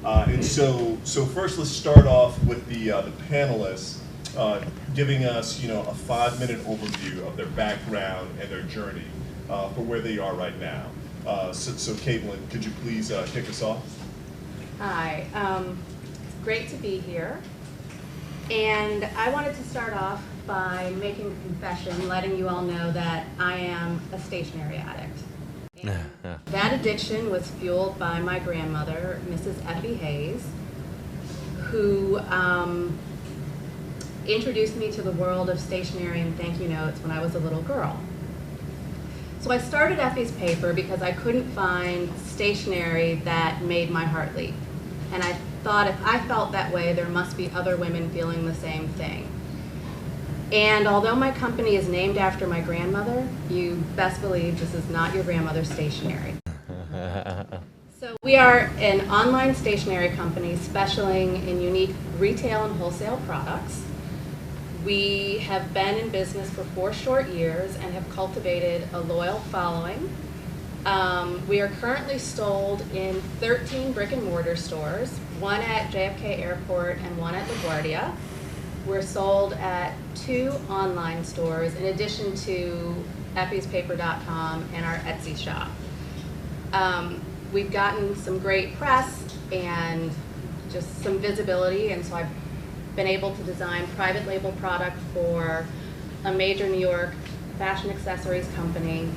And so first let's start off with the panelists giving us, a 5-minute overview of their background and their journey for where they are right now. So Kalyn, could you please kick us off? Hi, it's great to be here. And I wanted to start off by making a confession, letting you all know that I am a stationery addict. And that addiction was fueled by my grandmother, Mrs. Effie Hayes, who introduced me to the world of stationery and thank you notes when I was a little girl. So I started Effie's paper because I couldn't find stationery that made my heart leap. And I thought if I felt that way, there must be other women feeling the same thing. And although my company is named after my grandmother, you best believe this is not your grandmother's stationery. So we are an online stationery company specializing in unique retail and wholesale products. We have been in business for 4 short years and have cultivated a loyal following. We are currently sold in 13 brick and mortar stores, 1 at JFK Airport and 1 at LaGuardia. We're sold at 2 online stores in addition to effiespaper.com and our Etsy shop. We've gotten some great press and just some visibility, and so I've been able to design private label product for a major New York fashion accessories company,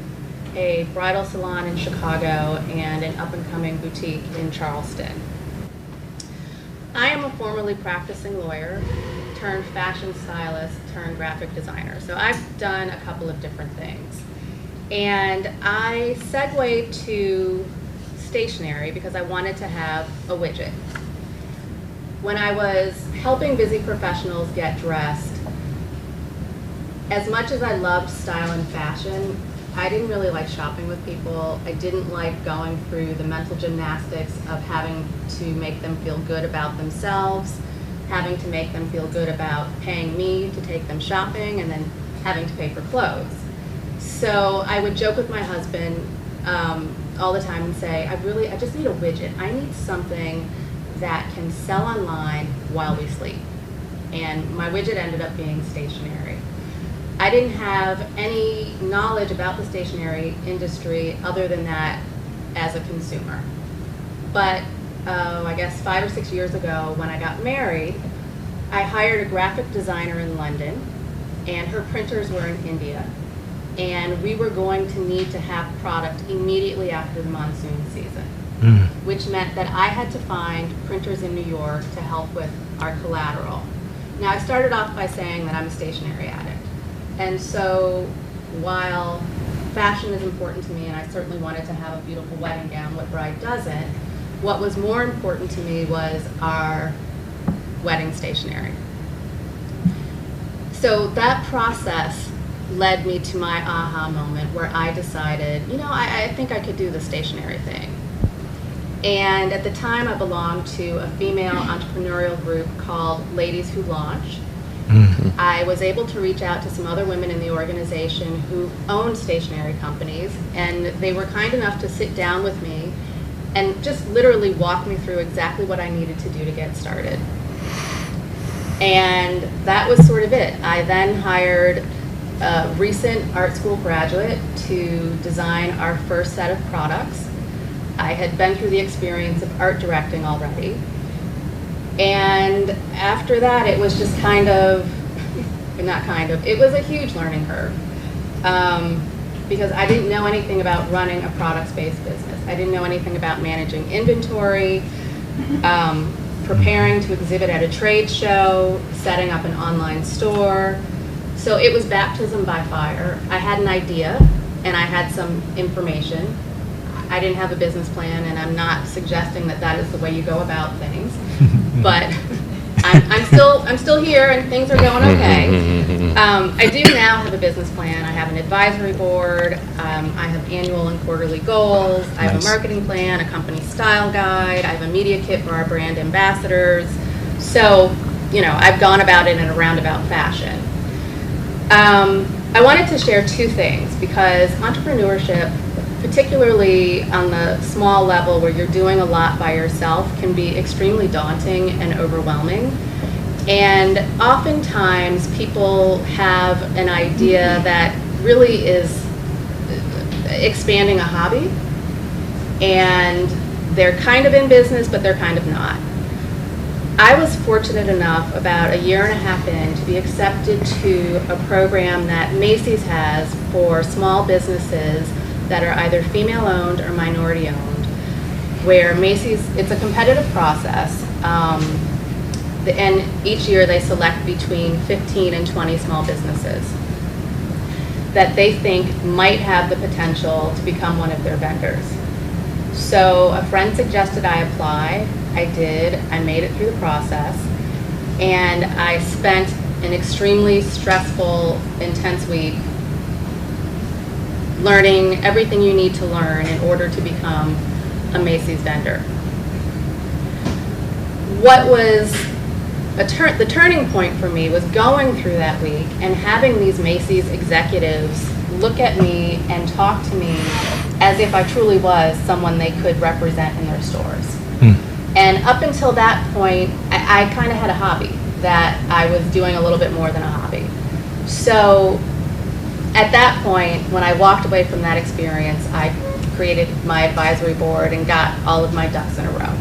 a bridal salon in Chicago, and an up-and-coming boutique in Charleston. I am a formerly practicing lawyer turned fashion stylist turned graphic designer. So I've done a couple of different things. And I segued to stationery because I wanted to have a widget. When I was helping busy professionals get dressed, as much as I loved style and fashion, I didn't really like shopping with people. I didn't like going through the mental gymnastics of having to make them feel good about themselves, having to make them feel good about paying me to take them shopping, and then having to pay for clothes. So I would joke with my husband all the time and say, I just need a widget. I need something that can sell online while we sleep. And my widget ended up being stationery. I didn't have any knowledge about the stationery industry other than that as a consumer. But I guess 5 or 6 years ago when I got married, I hired a graphic designer in London, and her printers were in India. And we were going to need to have product immediately after the monsoon season, which meant that I had to find printers in New York to help with our collateral. Now, I started off by saying that I'm a stationery addict. And so while fashion is important to me, and I certainly wanted to have a beautiful wedding gown, what bride doesn't, what was more important to me was our wedding stationery. So that process led me to my aha moment where I decided, I think I could do the stationery thing. And at the time, I belonged to a female entrepreneurial group called Ladies Who Launch. I was able to reach out to some other women in the organization who owned stationery companies, and they were kind enough to sit down with me and just literally walk me through exactly what I needed to do to get started. And that was sort of it. I then hired a recent art school graduate to design our first set of products. I had been through the experience of art directing already. And after that, it was just it was a huge learning curve. Because I didn't know anything about running a products-based business. I didn't know anything about managing inventory, preparing to exhibit at a trade show, setting up an online store. So it was baptism by fire. I had an idea, and I had some information. I didn't have a business plan, and I'm not suggesting that that is the way you go about things. But I'm still here, and things are going okay. I do now have a business plan. I have an advisory board. I have annual and quarterly goals. I have a marketing plan, a company style guide. I have a media kit for our brand ambassadors. So, I've gone about it in a roundabout fashion. I wanted to share 2 things because entrepreneurship particularly on the small level where you're doing a lot by yourself, can be extremely daunting and overwhelming. And oftentimes people have an idea that really is expanding a hobby, and they're kind of in business, but they're kind of not. I was fortunate enough about a year and a half in to be accepted to a program that Macy's has for small businesses that are either female-owned or minority-owned, where Macy's, it's a competitive process, and each year they select between 15 and 20 small businesses that they think might have the potential to become one of their vendors. So a friend suggested I apply. I did. I made it through the process, and I spent an extremely stressful, intense week learning everything you need to learn in order to become a Macy's vendor. What was the turning point for me was going through that week and having these Macy's executives look at me and talk to me as if I truly was someone they could represent in their stores. And up until that point, I kind of had a hobby that I was doing a little bit more than a hobby. So at that point, when I walked away from that experience, I created my advisory board and got all of my ducks in a row.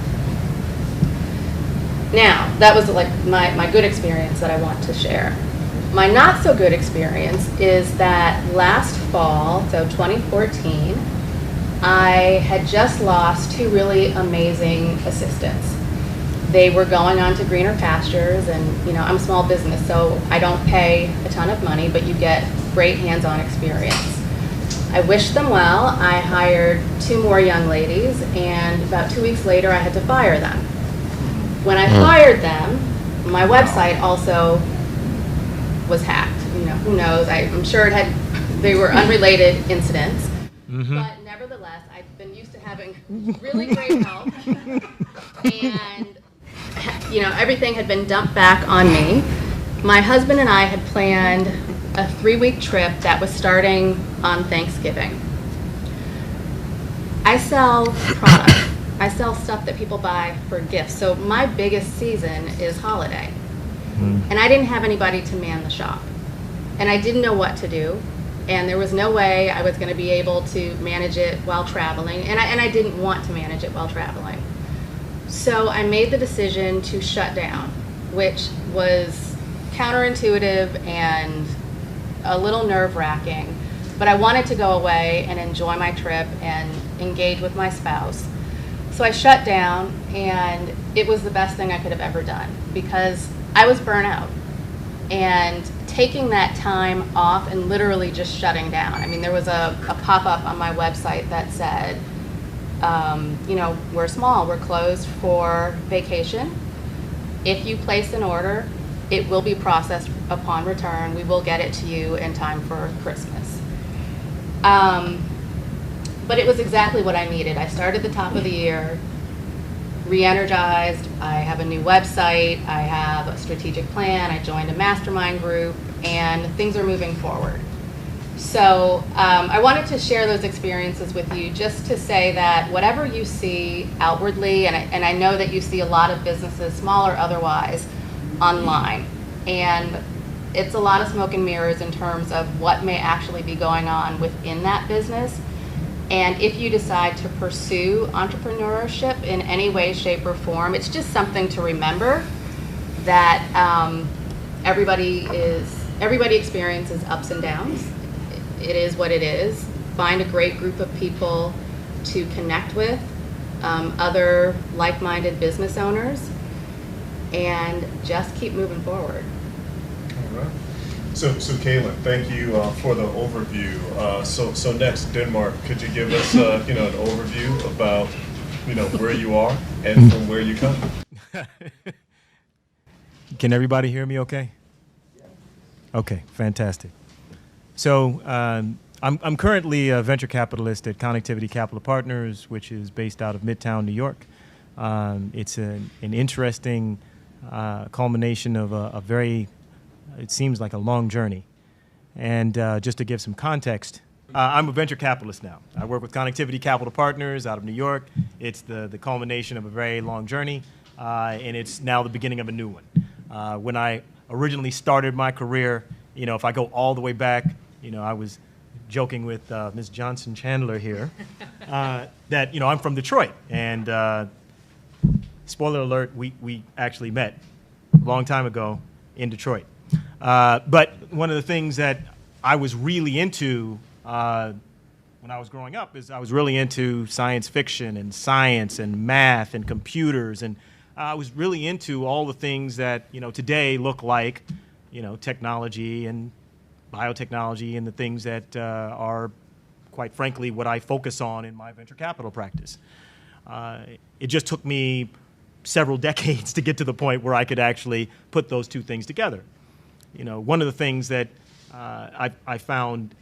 Now, that was like my good experience that I want to share. My not so good experience is that last fall, so 2014, I had just lost two really amazing assistants. They were going on to greener pastures, and you know, I'm a small business, so I don't pay a ton of money, but you get great hands-on experience. I wished them well. I hired two more young ladies, and about 2 weeks later, I had to fire them. When I fired them, my website also was hacked. You know, who knows? I'm sure they were unrelated incidents. But nevertheless, I've been used to having really great help, and you know, everything had been dumped back on me. My husband and I had planned a 3-week trip that was starting on Thanksgiving. I sell products. I sell stuff that people buy for gifts. So my biggest season is holiday. And I didn't have anybody to man the shop. And I didn't know what to do. And there was no way I was going to be able to manage it while traveling. And I didn't want to manage it while traveling. So I made the decision to shut down, which was counterintuitive and a little nerve-wracking. But I wanted to go away and enjoy my trip and engage with my spouse. So I shut down, and it was the best thing I could have ever done because I was burnt out. And taking that time off and literally just shutting down. I mean, there was a pop-up on my website that said, you know, we're small, we're closed for vacation. If you place an order, it will be processed upon return. We will get it to you in time for Christmas. But it was exactly what I needed. I started the top of the year, re-energized. I have a new website. I have a strategic plan. I joined a mastermind group, and things are moving forward. So I wanted to share those experiences with you just to say that whatever you see outwardly, and I know that you see a lot of businesses, small or otherwise, online. And it's a lot of smoke and mirrors in terms of what may actually be going on within that business. And if you decide to pursue entrepreneurship in any way, shape, or form, it's just something to remember that everybody experiences ups and downs. It is what it is. Find a great group of people to connect with, other like-minded business owners, and just keep moving forward. All right. So Kalyn, thank you for the overview. So next, Denmark, could you give us an overview about where you are and from where you come? Can everybody hear me okay? Okay, fantastic. So I'm currently a venture capitalist at Connectivity Capital Partners, which is based out of Midtown, New York. It's an interesting culmination of a very, it seems like a long journey. And just to give some context, I'm a venture capitalist now. I work with Connectivity Capital Partners out of New York. It's the culmination of a very long journey, and it's now the beginning of a new one. When I originally started my career, if I go all the way back, I was joking with Ms. Johnson Chandler here that, I'm from Detroit. And spoiler alert, we actually met a long time ago in Detroit. But one of the things that I was really into when I was growing up is I was really into science fiction and science and math and computers. And I was really into all the things that, today look like, technology and biotechnology and the things that are, quite frankly, what I focus on in my venture capital practice. It just took me several decades to get to the point where I could actually put those two things together. One of the things that I found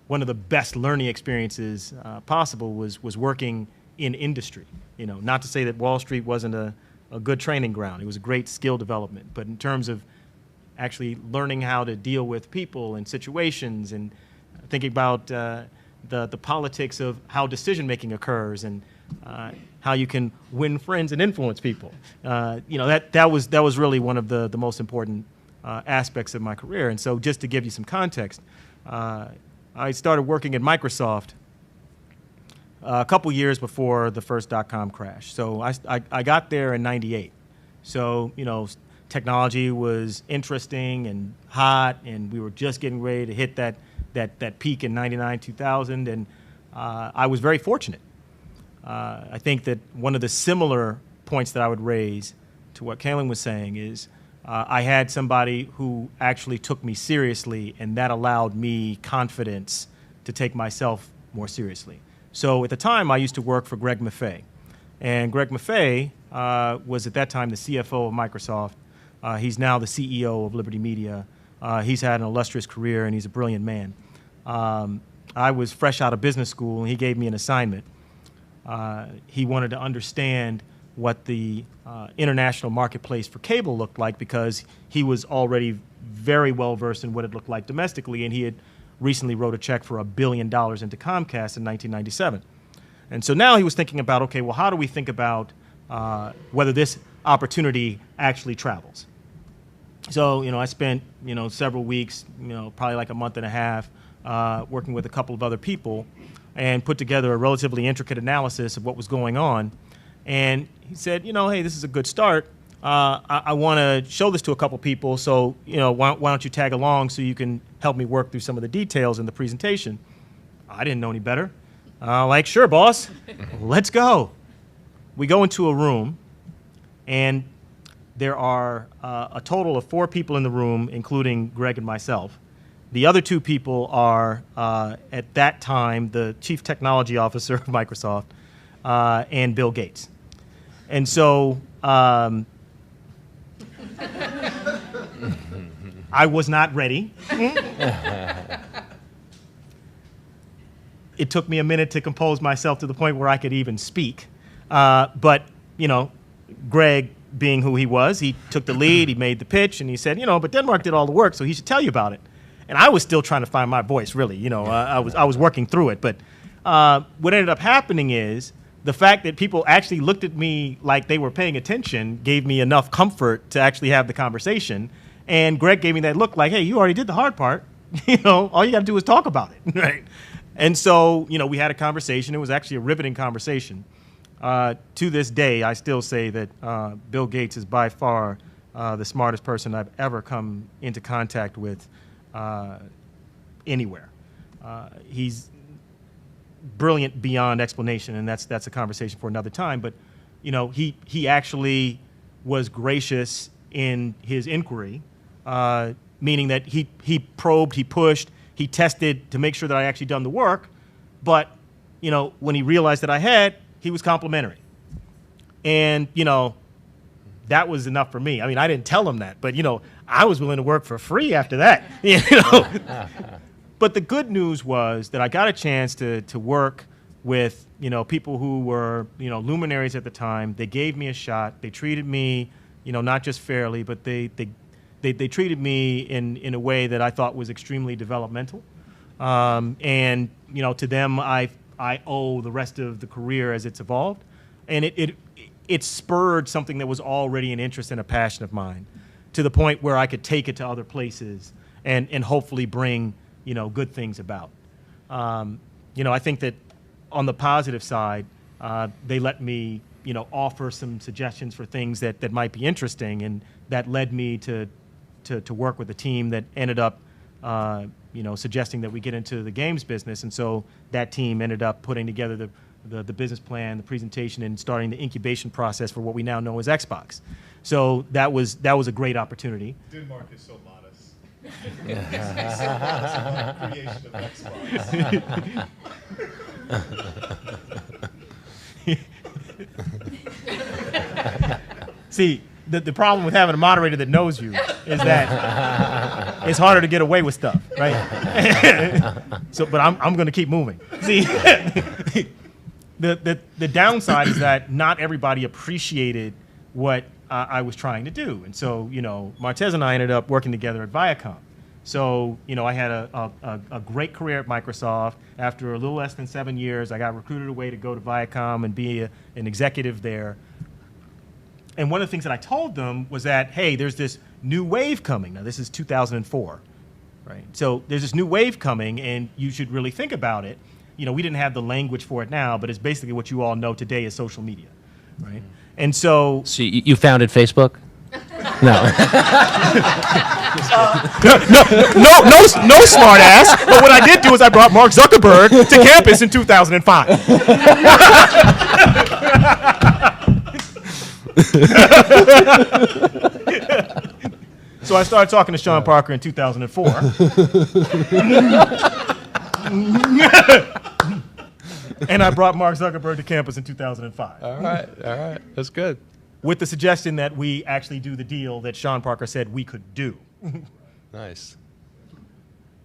one of the best learning experiences possible was working in industry. Not to say that Wall Street wasn't a good training ground. It was a great skill development. But in terms of actually learning how to deal with people and situations and thinking about the politics of how decision-making occurs and how you can win friends and influence people. That was really one of the most important aspects of my career. And so just to give you some context, I started working at Microsoft a couple years before the first dot-com crash. So I got there in '98. So, technology was interesting and hot, and we were just getting ready to hit that peak in '99, 2000, and I was very fortunate. I think that one of the similar points that I would raise to what Kalyn was saying is I had somebody who actually took me seriously, and that allowed me confidence to take myself more seriously. So at the time, I used to work for Greg Maffei. And Greg Maffei was at that time the CFO of Microsoft. He's now the CEO of Liberty Media. He's had an illustrious career, and he's a brilliant man. I was fresh out of business school, and he gave me an assignment. He wanted to understand what the international marketplace for cable looked like because he was already very well versed in what it looked like domestically, and he had recently wrote a check for $1 billion into Comcast in 1997. And so now he was thinking about, okay, well, how do we think about whether this opportunity actually travels? So, I spent, several weeks, probably like a month and a half, working with a couple of other people and put together a relatively intricate analysis of what was going on. And he said, hey, this is a good start. I want to show this to a couple people, so why don't you tag along so you can help me work through some of the details in the presentation. I didn't know any better. Sure, boss, let's go. We go into a room, and there are a total of 4 people in the room, including Greg and myself. The other 2 people are, at that time, the chief technology officer of Microsoft and Bill Gates. And so I was not ready. It took me a minute to compose myself to the point where I could even speak. But, Greg, being who he was, he took the lead, he made the pitch, and he said, but Denmark did all the work, so he should tell you about it. And I was still trying to find my voice, really. I was working through it. But what ended up happening is the fact that people actually looked at me like they were paying attention gave me enough comfort to actually have the conversation. And Greg gave me that look like, hey, you already did the hard part. All you got to do is talk about it, right? And so, we had a conversation. It was actually a riveting conversation. To this day, I still say that Bill Gates is by far the smartest person I've ever come into contact with anywhere. He's brilliant beyond explanation, and that's a conversation for another time. But he actually was gracious in his inquiry, meaning that he probed, he pushed, he tested to make sure that I actually done the work. But when he realized that I had, he was complimentary, and that was enough for me. I mean, I didn't tell him that, but I was willing to work for free after that. But the good news was that I got a chance to work with people who were luminaries at the time. They gave me a shot. They treated me not just fairly, but they treated me in a way that I thought was extremely developmental. And to them, I owe the rest of the career as it's evolved, and it spurred something that was already an interest and a passion of mine, to the point where I could take it to other places and hopefully bring good things about. I think that on the positive side, they let me offer some suggestions for things that might be interesting, and that led me to work with a team that ended up suggesting that we get into the games business. And so that team ended up putting together the business plan, the presentation, and starting the incubation process for what we now know as Xbox. So that was a great opportunity. Denmark is so modest. He speaks so modest about the creation of Xbox. See, the problem with having a moderator that knows you is that it's harder to get away with stuff, right? But I'm going to keep moving. See, the downside is that not everybody appreciated what I was trying to do, and so Martez and I ended up working together at Viacom. So I had a great career at Microsoft. After a little less than 7 years, I got recruited away to go to Viacom and be an executive there. And one of the things that I told them was that, hey, there's this new wave coming. Now, this is 2004, right? So there's this new wave coming, and you should really think about it. We didn't have the language for it now, but it's basically what you all know today is social media, right? And so... So you founded Facebook? No. no, smart ass. But what I did do is I brought Mark Zuckerberg to campus in 2005. So I started talking to Sean Parker in 2004. And I brought Mark Zuckerberg to campus in 2005. All right. That's good. With the suggestion that we actually do the deal that Sean Parker said we could do. Nice.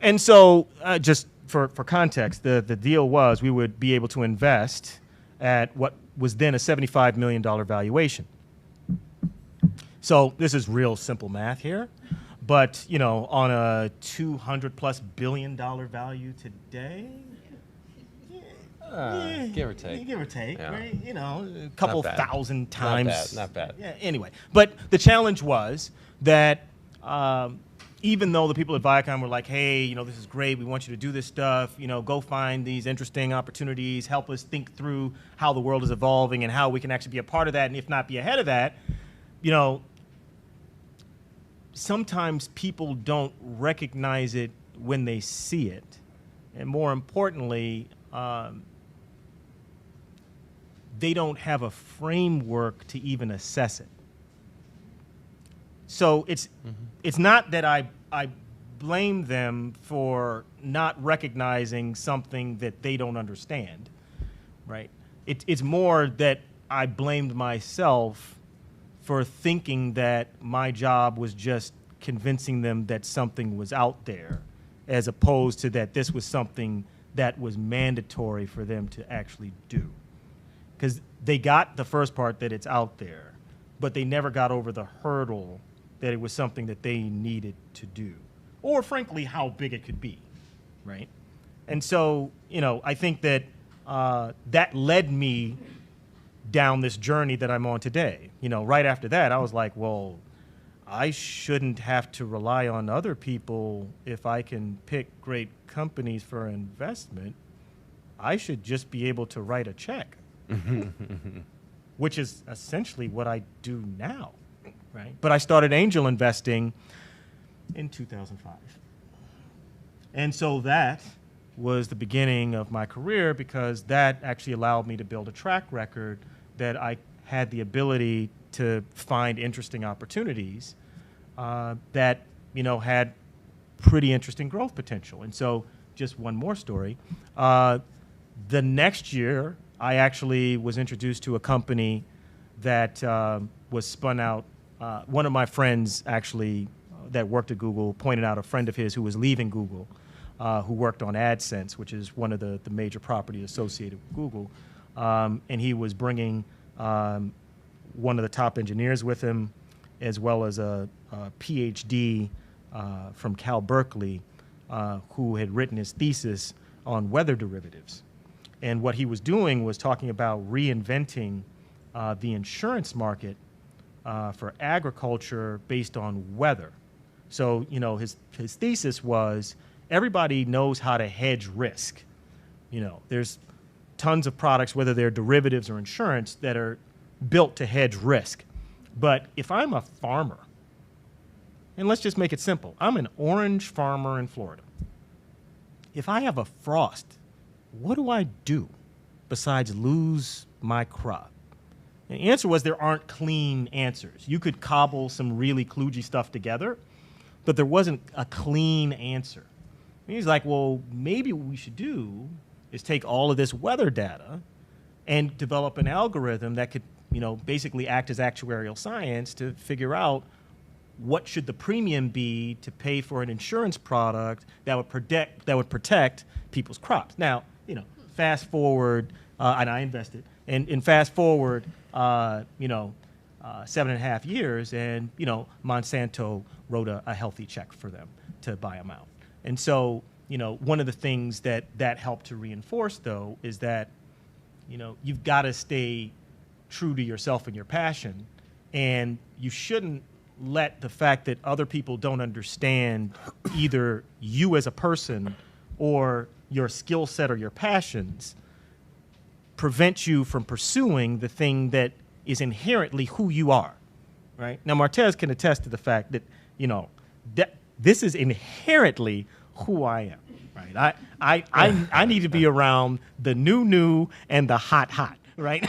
And so, just for context, the deal was we would be able to invest at what was then a $75 million valuation. So this is real simple math here, but on a $200+ billion value today, give or take. Give or take, Yeah. right? A couple thousand times. Not bad. Yeah, anyway, but the challenge was that even though the people at Viacom were like, hey, this is great, we want you to do this stuff, go find these interesting opportunities, help us think through how the world is evolving and how we can actually be a part of that, and if not be ahead of that, sometimes people don't recognize it when they see it. And more importantly, they don't have a framework to even assess it. So it's not that I blame them for not recognizing something that they don't understand, right? It's more that I blamed myself for thinking that my job was just convincing them that something was out there, as opposed to that this was something that was mandatory for them to actually do. Because they got the first part that it's out there, but they never got over the hurdle that it was something that they needed to do, or frankly, how big it could be, right? And so, I think that that led me down this journey that I'm on today. Right after that, I was like, well, I shouldn't have to rely on other people if I can pick great companies for investment. I should just be able to write a check, which is essentially what I do now, right? But I started angel investing in 2005. And so that was the beginning of my career, because that actually allowed me to build a track record that I had the ability to find interesting opportunities that had pretty interesting growth potential. And so, just one more story. The next year, I actually was introduced to a company that was spun out. One of my friends actually that worked at Google pointed out a friend of his who was leaving Google, who worked on AdSense, which is one of the major properties associated with Google. And he was bringing one of the top engineers with him, as well as a PhD from Cal Berkeley, who had written his thesis on weather derivatives. And what he was doing was talking about reinventing the insurance market for agriculture based on weather. So, you know, his thesis was everybody knows how to hedge risk. You know, there's tons of products, whether they're derivatives or insurance, that are built to hedge risk. But if I'm a farmer, and let's just make it simple, I'm an orange farmer in Florida. If I have a frost, what do I do besides lose my crop? And the answer was there aren't clean answers. You could cobble some really kludgy stuff together, but there wasn't a clean answer. And he's like, well, maybe what we should do is take all of this weather data and develop an algorithm that could, you know, basically act as actuarial science to figure out what should the premium be to pay for an insurance product that would protect people's crops. Now, you know, fast forward, and I invested, and fast forward, 7.5 years, and, you know, Monsanto wrote a healthy check for them to buy them out. And so, you know, one of the things that helped to reinforce, though, is that, you know, you've got to stay true to yourself and your passion, and you shouldn't let the fact that other people don't understand either you as a person or your skill set or your passions prevent you from pursuing the thing that is inherently who you are, right? Now, Martez can attest to the fact that, you know, that this is inherently who I am, right? I need to be around the new and the hot, right?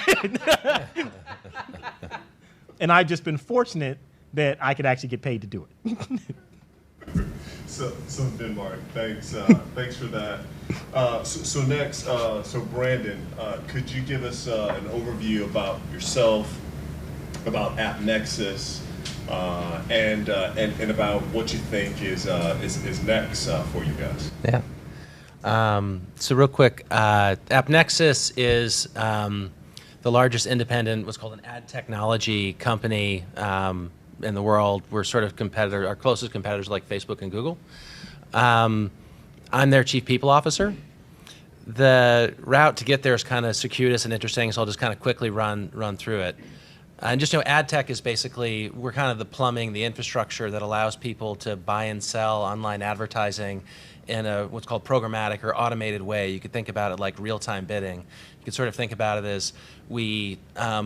And I've just been fortunate that I could actually get paid to do it. So Denmark, thanks for that. So next, Brandon, could you give us an overview about yourself, about AppNexus, and about what you think is next for you guys? Yeah. So real quick, AppNexus is the largest independent, what's called an ad technology company in the world. We're sort of our closest competitors like Facebook and Google. I'm their chief people officer. The route to get there is kind of circuitous and interesting, so I'll just kind of quickly run through it. And just, you know, ad tech is basically, we're kind of the plumbing, the infrastructure that allows people to buy and sell online advertising in a what's called programmatic or automated way. You could think about it like real-time bidding. You could sort of think about it as we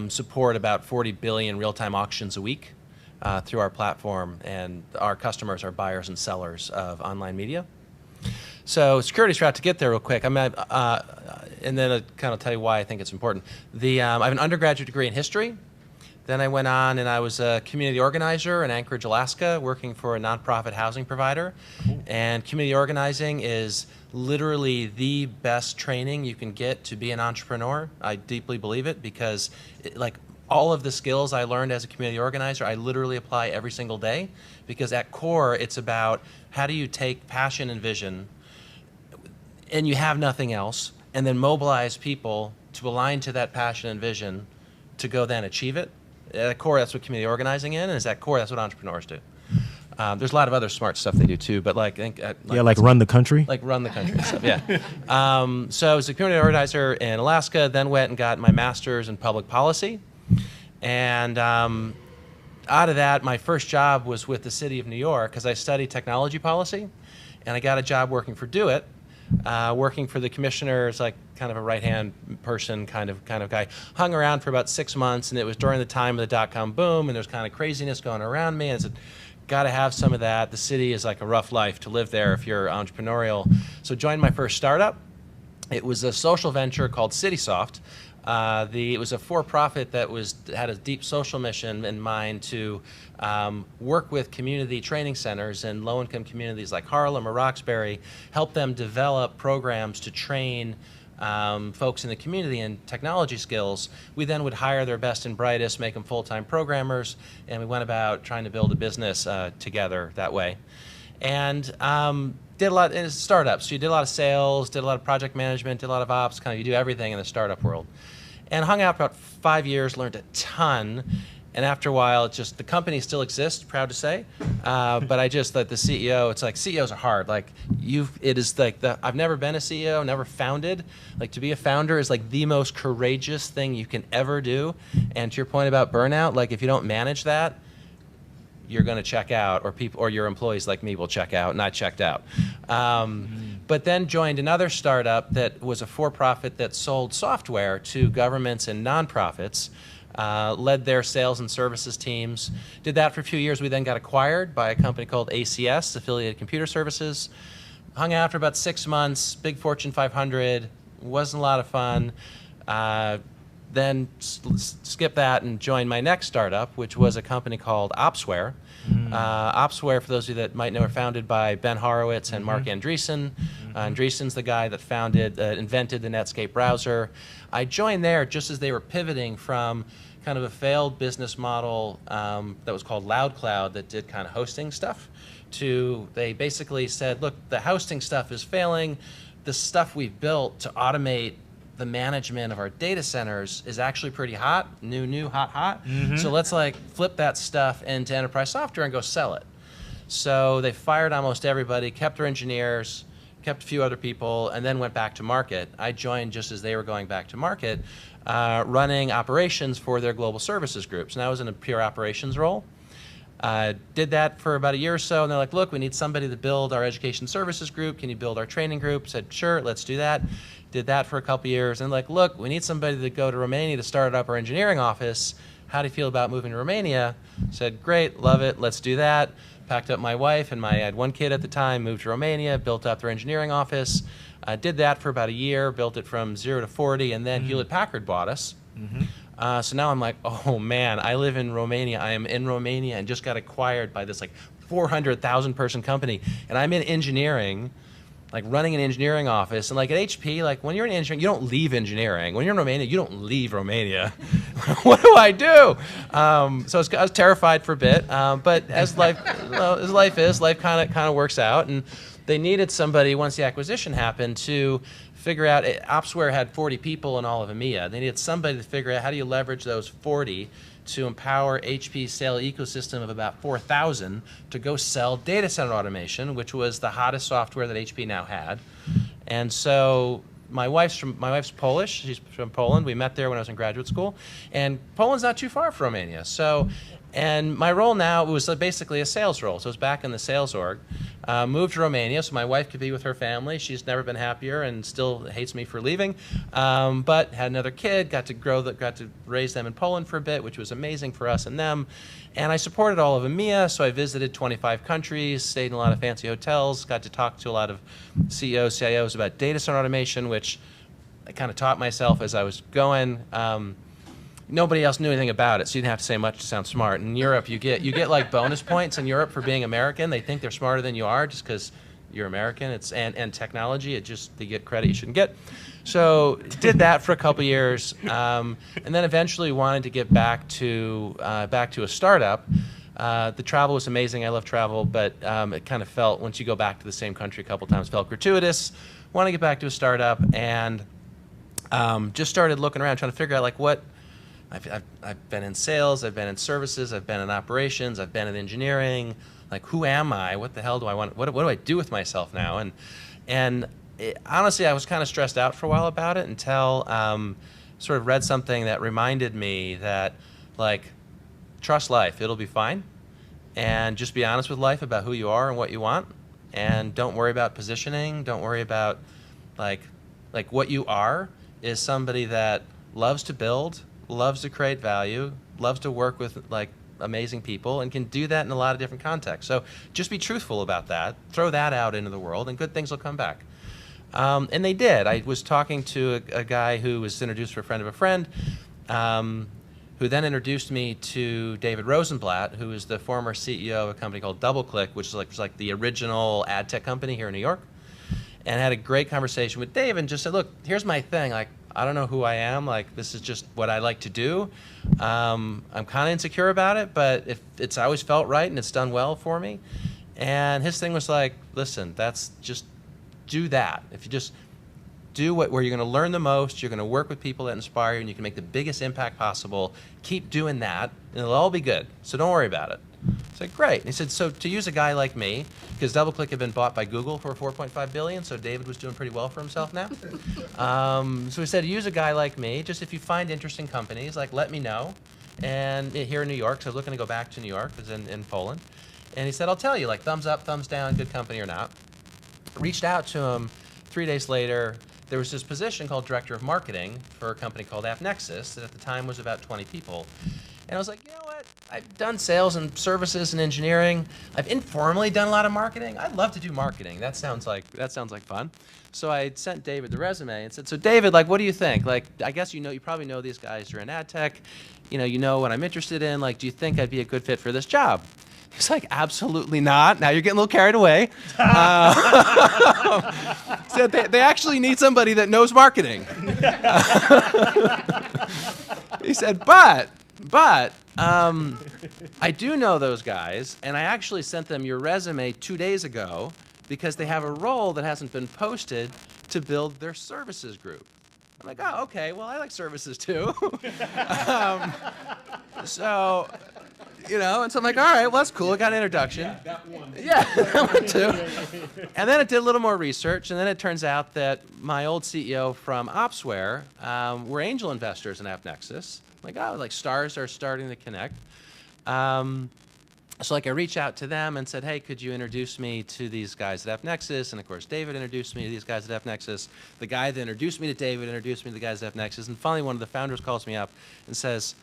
support about 40 billion real-time auctions a week through our platform, and our customers are buyers and sellers of online media. So security's route to get there real quick. And then I'll kind of tell you why I think it's important. I have an undergraduate degree in history. Then I went on and I was a community organizer in Anchorage, Alaska, working for a nonprofit housing provider. Cool. And community organizing is literally the best training you can get to be an entrepreneur. I deeply believe it, because all of the skills I learned as a community organizer, I literally apply every single day, because at core, it's about how do you take passion and vision, and you have nothing else, and then mobilize people to align to that passion and vision to go then achieve it. At core, that's what community organizing is. At core, that's what entrepreneurs do. There's a lot of other smart stuff they do too, but like run the country? Like run the country and stuff, yeah. So I was a community organizer in Alaska, then went and got my master's in public policy. And out of that, my first job was with the city of New York, because I studied technology policy, and I got a job working for Do It, working for the commissioner as like kind of a right-hand person kind of guy. Hung around for about 6 months, and it was during the time of the dot-com boom, and there was kind of craziness going around me, and I said, got to have some of that. The city is like a rough life to live there if you're entrepreneurial. So joined my first startup. It was a social venture called CitySoft. It was a for-profit that had a deep social mission in mind to work with community training centers in low-income communities like Harlem or Roxbury, help them develop programs to train folks in the community in technology skills. We then would hire their best and brightest, make them full-time programmers, and we went about trying to build a business together that way. And did a lot in startups. So you did a lot of sales, did a lot of project management, did a lot of ops, kind of you do everything in the startup world. And hung out for about 5 years, learned a ton, And after a while, it's just the company still exists, proud to say. But I just let the CEO, it's like CEOs are hard. Like it is like I've never been a CEO, never founded. Like to be a founder is like the most courageous thing you can ever do. And to your point about burnout, like if you don't manage that, you're going to check out, or your employees like me will check out, and I checked out. But then joined another startup that was a for-profit that sold software to governments and nonprofits. Led their sales and services teams. Did that for a few years. We then got acquired by a company called ACS, Affiliated Computer Services. Hung out for about 6 months, big Fortune 500, wasn't a lot of fun. Then skipped that and joined my next startup, which was a company called Opsware. Opsware, for those of you that might know, are founded by Ben Horowitz and Mark Andreessen. Andreessen's the guy that invented the Netscape browser. I joined there just as they were pivoting from kind of a failed business model that was called Loud Cloud that did kind of hosting stuff to, they basically said, look, the hosting stuff is failing. The stuff we've built to automate the management of our data centers is actually pretty hot, hot. So let's like flip that stuff into enterprise software and go sell it. So they fired almost everybody, kept their engineers, kept a few other people, and then went back to market. I joined just as they were going back to market, running operations for their global services groups. And I was in a pure operations role. Did that for about a year or so, and they're like, look, we need somebody to build our education services group. Can you build our training group? Said, sure, let's do that. Did that for a couple years, and like, look, we need somebody to go to Romania to start up our engineering office. How do you feel about moving to Romania? Said, great, love it, let's do that. Packed up my wife, and I had one kid at the time, moved to Romania, built up their engineering office. Did that for about a year, built it from 0 to 40, and then Hewlett-Packard bought us. So now I'm like, oh man, I live in Romania. I am in Romania and just got acquired by this like 400,000 person company. And I'm in engineering, like running an engineering office. And like at HP, like when you're in engineering, you don't leave engineering. When you're in Romania, you don't leave Romania. What do I do? So I was terrified for a bit. But as life kind of works out. And they needed somebody, once the acquisition happened, to figure out, Opsware had 40 people in all of EMEA. They needed somebody to figure out how do you leverage those 40 to empower HP's sales ecosystem of about 4,000 to go sell data center automation, which was the hottest software that HP now had. And so my wife's Polish. She's from Poland. We met there when I was in graduate school. And Poland's not too far from Romania. And my role now was basically a sales role. So I was back in the sales org. Moved to Romania so my wife could be with her family. She's never been happier and still hates me for leaving. But had another kid, got to raise them in Poland for a bit, which was amazing for us and them. And I supported all of EMEA, so I visited 25 countries, stayed in a lot of fancy hotels, got to talk to a lot of CEOs, CIOs about data center automation, which I kind of taught myself as I was going. Nobody else knew anything about it, so you didn't have to say much to sound smart. In Europe, you get like bonus points in Europe for being American. They think they're smarter than you are just because you're American. And technology, they get credit you shouldn't get. So did that for a couple years, and then eventually wanted to get back to a startup. The travel was amazing. I love travel, but it kind of felt, once you go back to the same country a couple times, felt gratuitous. Want to get back to a startup, and just started looking around, trying to figure out like what. I've been in sales, I've been in services, I've been in operations, I've been in engineering. Like, who am I? What the hell do I want? What do I do with myself now? And honestly, I was kind of stressed out for a while about it until sort of read something that reminded me that, like, trust life, it'll be fine. And just be honest with life about who you are and what you want. And don't worry about positioning. Don't worry about, like what you are is somebody that loves to build, loves to create value, loves to work with like amazing people, and can do that in a lot of different contexts. So just be truthful about that, throw that out into the world, and good things will come back. And they did. I was talking to a guy who was introduced for a friend of a friend, who then introduced me to David Rosenblatt, who is the former CEO of a company called DoubleClick, which was like the original ad tech company here in New York. And had a great conversation with Dave and just said, look, here's my thing. Like, I don't know who I am. Like, this is just what I like to do. I'm kind of insecure about it, but if it's always felt right and it's done well for me. And his thing was like, listen, that's just do that. If you just do where you're going to learn the most, you're going to work with people that inspire you, and you can make the biggest impact possible. Keep doing that, and it'll all be good. So don't worry about it. I said, great. And he said, so to use a guy like me, because DoubleClick had been bought by Google for $4.5 billion, so David was doing pretty well for himself now. So he said, use a guy like me, just if you find interesting companies, like let me know. And here in New York, so I was looking to go back to New York, I was in Poland. And he said, I'll tell you, like thumbs up, thumbs down, good company or not. Reached out to him 3 days later. There was this position called Director of Marketing for a company called AppNexus that at the time was about 20 people. And I was like, you know what? I've done sales and services and engineering. I've informally done a lot of marketing. I'd love to do marketing. That sounds like fun. So I sent David the resume and said, so David, like, what do you think? Like, I guess you probably know these guys. You're in ad tech. You know what I'm interested in. Like, do you think I'd be a good fit for this job? He's like, absolutely not. Now you're getting a little carried away. So they actually need somebody that knows marketing. He said, but I do know those guys, and I actually sent them your resume 2 days ago because they have a role that hasn't been posted to build their services group. I'm like, oh, okay, well, I like services too. So, and so I'm like, all right, well, that's cool. I got an introduction. Yeah, that one. Yeah, that one too. And then I did a little more research, and then it turns out that my old CEO from Opsware were angel investors in AppNexus. I'm like, oh, like stars are starting to connect. So like I reached out to them and said, hey, could you introduce me to these guys at AppNexus? And of course, David introduced me to these guys at AppNexus. The guy that introduced me to David introduced me to the guys at AppNexus. And finally, one of the founders calls me up and says,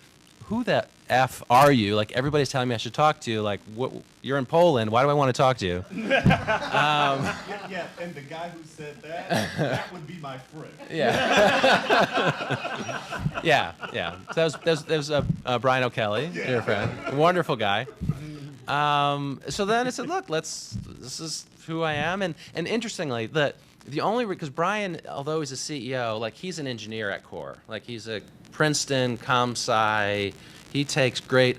who the F are you? Like, everybody's telling me I should talk to you. Like, you're in Poland. Why do I want to talk to you? Yeah, and the guy who said that would be my friend. Yeah. Yeah. So that was Brian O'Kelly, your friend. Wonderful guy. So then I said, look, this is who I am. And interestingly, the only, because Brian, although he's a CEO, like he's an engineer at core. Like he's a Princeton, ComSci. He takes great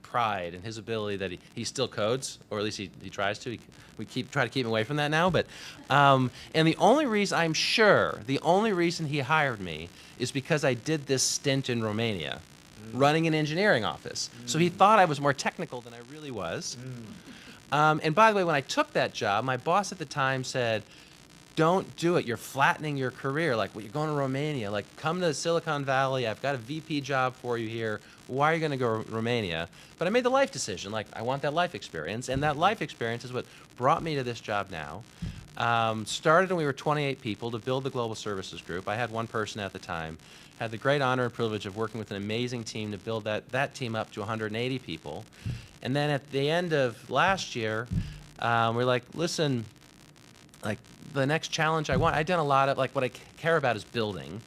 pride in his ability that he still codes, or at least he tries to. We try to keep him away from that now. But and the only reason he hired me is because I did this stint in Romania, running an engineering office. So he thought I was more technical than I really was. And by the way, when I took that job, my boss at the time said, don't do it. You're flattening your career. Like, well, you're going to Romania. Like, come to Silicon Valley. I've got a VP job for you here. Why are you going to go to Romania? But I made the life decision. Like, I want that life experience. And that life experience is what brought me to this job now. Started when we were 28 people to build the global services group. I had one person at the time. Had the great honor and privilege of working with an amazing team to build that team up to 180 people. And then at the end of last year, we're like, listen, like, the next challenge I've done a lot of, what I care about is building,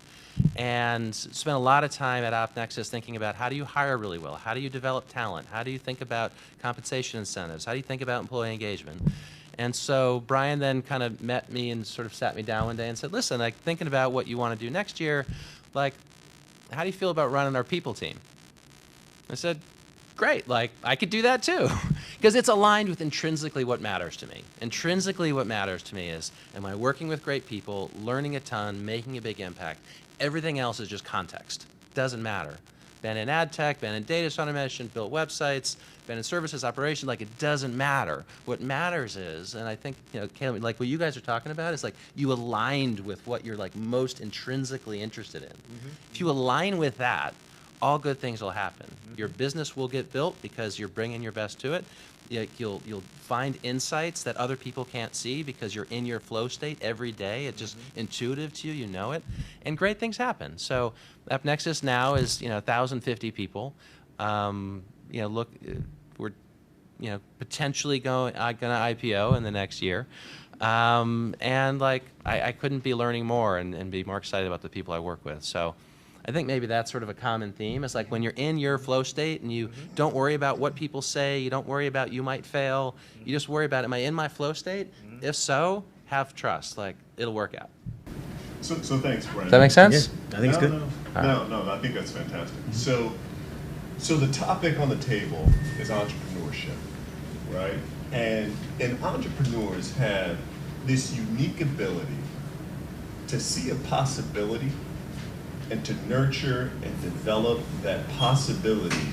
and spent a lot of time at AppNexus thinking about how do you hire really well, how do you develop talent, how do you think about compensation incentives, how do you think about employee engagement. And so Brian then kind of met me and sort of sat me down one day and said, listen, like, thinking about what you want to do next year, like, how do you feel about running our people team? I said, great, like, I could do that too. Because it's aligned with intrinsically what matters to me. Intrinsically what matters to me is, am I working with great people, learning a ton, making a big impact? Everything else is just context. Doesn't matter. Been in ad tech, been in data automation, built websites, been in services operation, like, it doesn't matter. What matters is, and I think, Kalyn, like what you guys are talking about is like you aligned with what you're like most intrinsically interested in. If you align with that, all good things will happen. Your business will get built because you're bringing your best to it. You'll find insights that other people can't see because you're in your flow state every day. It's just intuitive to you. You know it, and great things happen. So AppNexus now is 1,050 people. Look, we're potentially going to IPO in the next year, and like I couldn't be learning more and be more excited about the people I work with. So I think maybe that's sort of a common theme. It's like when you're in your flow state and you don't worry about what people say, you don't worry about you might fail, you just worry about, am I in my flow state? If so, have trust, like it'll work out. So thanks, Brent. Does that make sense? Yeah, I think it's good. No, I think that's fantastic. So the topic on the table is entrepreneurship, right? And entrepreneurs have this unique ability to see a possibility and to nurture and develop that possibility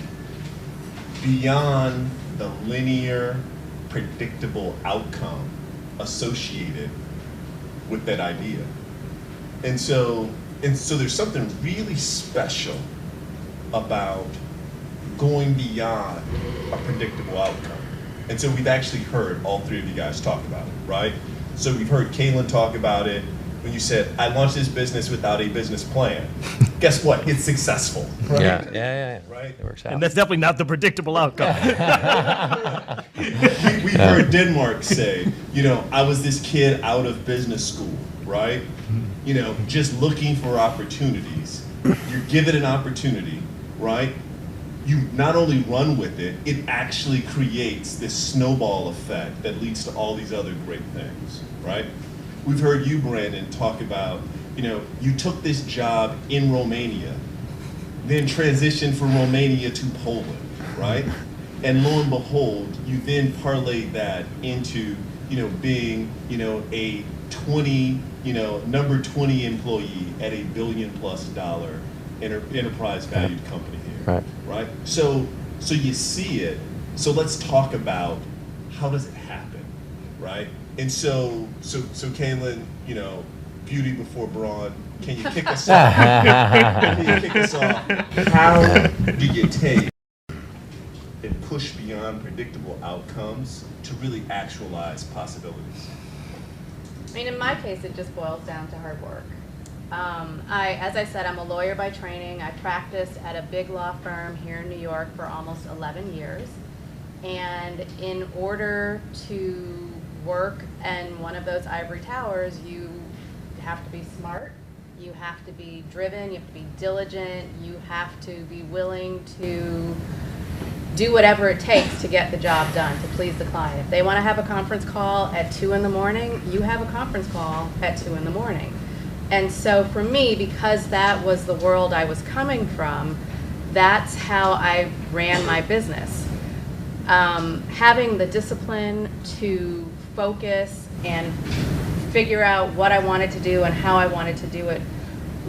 beyond the linear, predictable outcome associated with that idea. And so there's something really special about going beyond a predictable outcome. And so we've actually heard all three of you guys talk about it, right? So we've heard Kalyn talk about it when you said, I launched this business without a business plan. Guess what? It's successful, right? Yeah. Right? It works out. And that's definitely not the predictable outcome. We've heard Denmark say, I was this kid out of business school, right? Just looking for opportunities. You're given an opportunity, right? You not only run with it, it actually creates this snowball effect that leads to all these other great things, right? We've heard you, Brandon, talk about, you took this job in Romania, then transitioned from Romania to Poland, right? And lo and behold, you then parlayed that into, being, a number 20 employee at $1 billion+ enterprise valued company here, right? So you see it. So let's talk about how does it happen, right? And so Kalyn, beauty before brawn. Can you kick us off? How do you take and push beyond predictable outcomes to really actualize possibilities? I mean, in my case, it just boils down to hard work. As I said, I'm a lawyer by training. I practiced at a big law firm here in New York for almost 11 years. And in order to work in one of those ivory towers, you have to be smart, you have to be driven, you have to be diligent, you have to be willing to do whatever it takes to get the job done, to please the client. If they want to have a conference call at 2 in the morning, you have a conference call at 2 in the morning. And so for me, because that was the world I was coming from, that's how I ran my business. Having the discipline to focus and figure out what I wanted to do and how I wanted to do it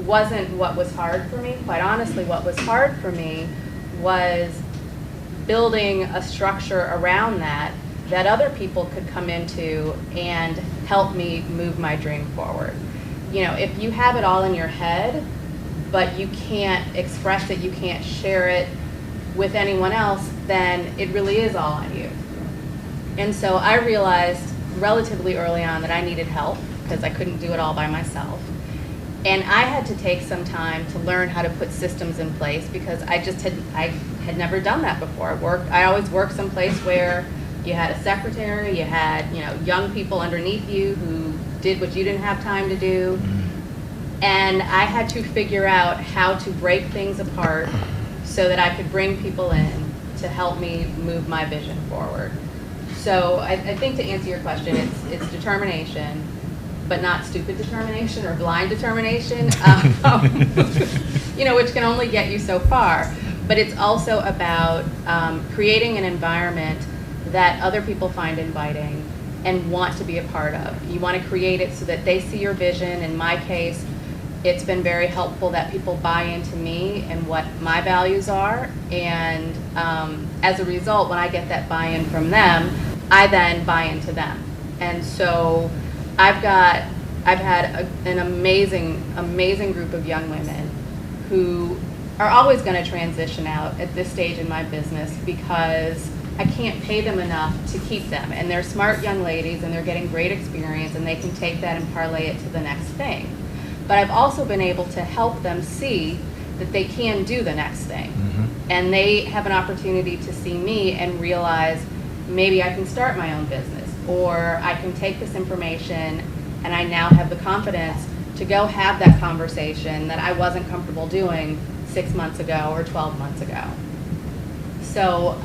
wasn't what was hard for me. Quite honestly, what was hard for me was building a structure around that other people could come into and help me move my dream forward. If you have it all in your head, but you can't express it, you can't share it with anyone else, then it really is all on you. And so I realized relatively early on that I needed help because I couldn't do it all by myself. And I had to take some time to learn how to put systems in place because I had never done that before. I always worked someplace where you had a secretary, you had young people underneath you who did what you didn't have time to do. And I had to figure out how to break things apart so that I could bring people in to help me move my vision forward. So I think to answer your question, it's determination, but not stupid determination or blind determination, which can only get you so far. But it's also about creating an environment that other people find inviting and want to be a part of. You want to create it so that they see your vision. In my case, it's been very helpful that people buy into me and what my values are. And as a result, when I get that buy-in from them, I then buy into them. And so I've had an amazing group of young women who are always going to transition out at this stage in my business because I can't pay them enough to keep them. And they're smart young ladies and they're getting great experience and they can take that and parlay it to the next thing. But I've also been able to help them see that they can do the next thing. Mm-hmm. And they have an opportunity to see me and realize maybe I can start my own business, or I can take this information and I now have the confidence to go have that conversation that I wasn't comfortable doing 6 months ago or 12 months ago. So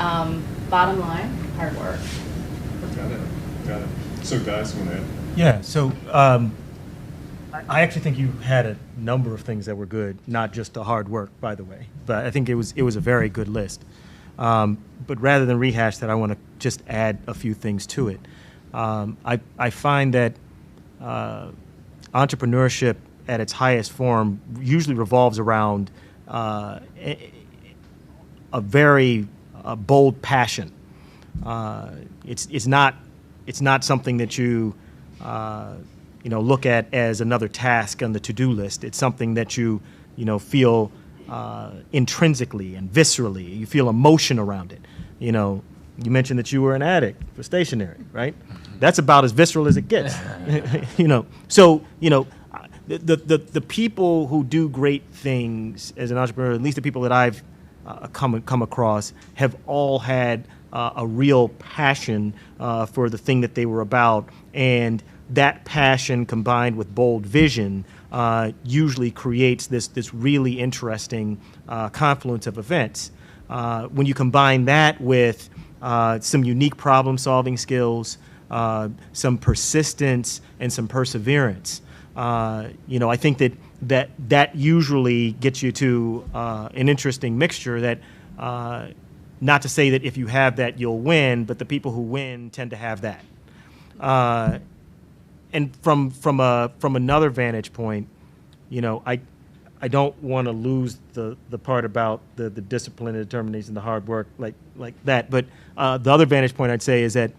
bottom line, hard work. Got it. So guys, want to add? Yeah, so I actually think you had a number of things that were good, not just the hard work, by the way. But I think it was a very good list. But rather than rehash that, I want to just add a few things to it. I find that entrepreneurship at its highest form usually revolves around a very bold passion. It's not something that you look at as another task on the to-do list. It's something that you feel intrinsically and viscerally. You feel emotion around it. You mentioned that you were an addict for stationery, right? That's about as visceral as it gets. So the people who do great things as an entrepreneur, at least the people that I've come across, have all had a real passion for the thing that they were about, and that passion combined with bold vision usually creates this really interesting confluence of events. When you combine that with some unique problem-solving skills, some persistence, and some perseverance, I think that usually gets you to an interesting mixture that, not to say that if you have that you'll win, but the people who win tend to have that. And from another vantage point, I don't want to lose the part about the discipline, the determination, the hard work like that. But the other vantage point I'd say is that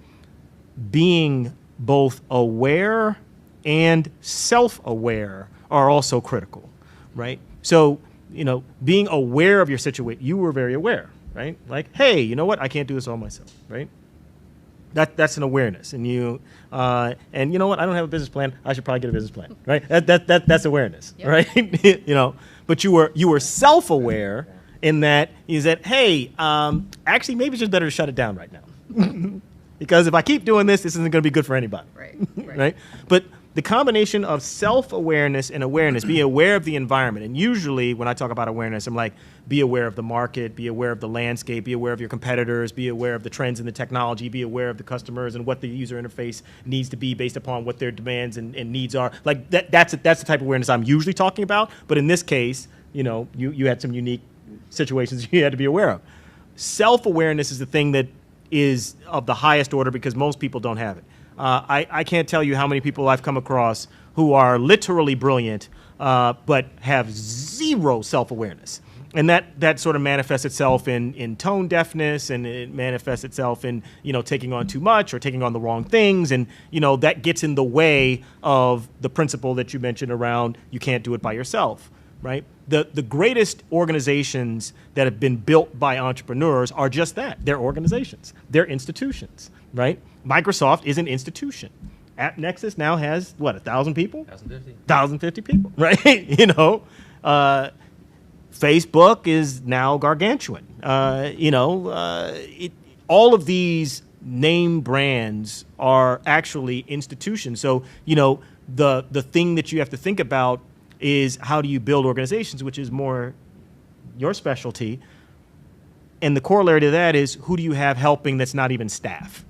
being both aware and self-aware are also critical, right? So, being aware of your situation, you were very aware, right? Like, hey, you know what? I can't do this all myself, right? That's an awareness, and and you know what? I don't have a business plan. I should probably get a business plan, right? That's awareness, yep. Right? But you were self-aware in that you said, hey, actually, maybe it's just better to shut it down right now, because if I keep doing this isn't going to be good for anybody, right? Right? But the combination of self-awareness and awareness, be aware of the environment. And usually when I talk about awareness, I'm like, be aware of the market, be aware of the landscape, be aware of your competitors, be aware of the trends in the technology, be aware of the customers and what the user interface needs to be based upon what their demands and needs are. Like that's the type of awareness I'm usually talking about. But in this case, you had some unique situations you had to be aware of. Self-awareness is the thing that is of the highest order because most people don't have it. I can't tell you how many people I've come across who are literally brilliant, but have zero self-awareness. And that sort of manifests itself in tone deafness, and it manifests itself in, taking on too much or taking on the wrong things. And, that gets in the way of the principle that you mentioned around you can't do it by yourself, right? The greatest organizations that have been built by entrepreneurs are just that. They're organizations. They're institutions, right? Microsoft is an institution. AppNexus now has, 1,000 people? 1,050. 1,050 people, right? Facebook is now gargantuan. All of these name brands are actually institutions. So, the thing that you have to think about is how do you build organizations, which is more your specialty. And the corollary to that is who do you have helping that's not even staff?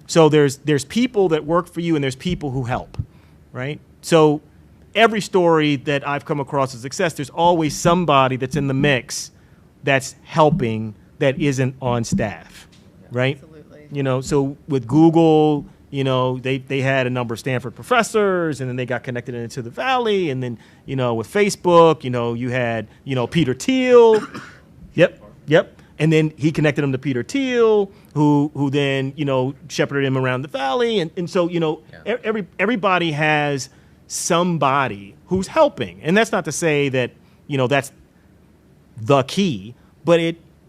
So there's people that work for you and there's people who help, right? So every story that I've come across of success, there's always somebody that's in the mix that's helping that isn't on staff, right? Absolutely. So with Google, they had a number of Stanford professors, and then they got connected into the Valley, and then, with Facebook, you had, Peter Thiel. Yep. And then he connected him to Peter Thiel, who then, shepherded him around the Valley. And so, everybody has somebody who's helping. And that's not to say that, that's the key, but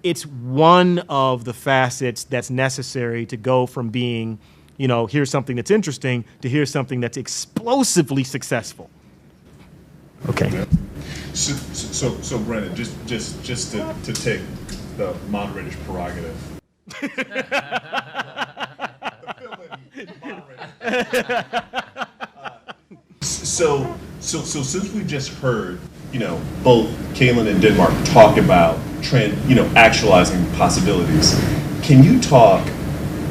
it's one of the facets that's necessary to go from being, here's something that's interesting to here's something that's explosively successful. Okay. So Brennan, just to take the moderator's prerogative. The fill-in moderator. So since we just heard, both Kalyn and Denmark talk about actualizing possibilities, can you talk?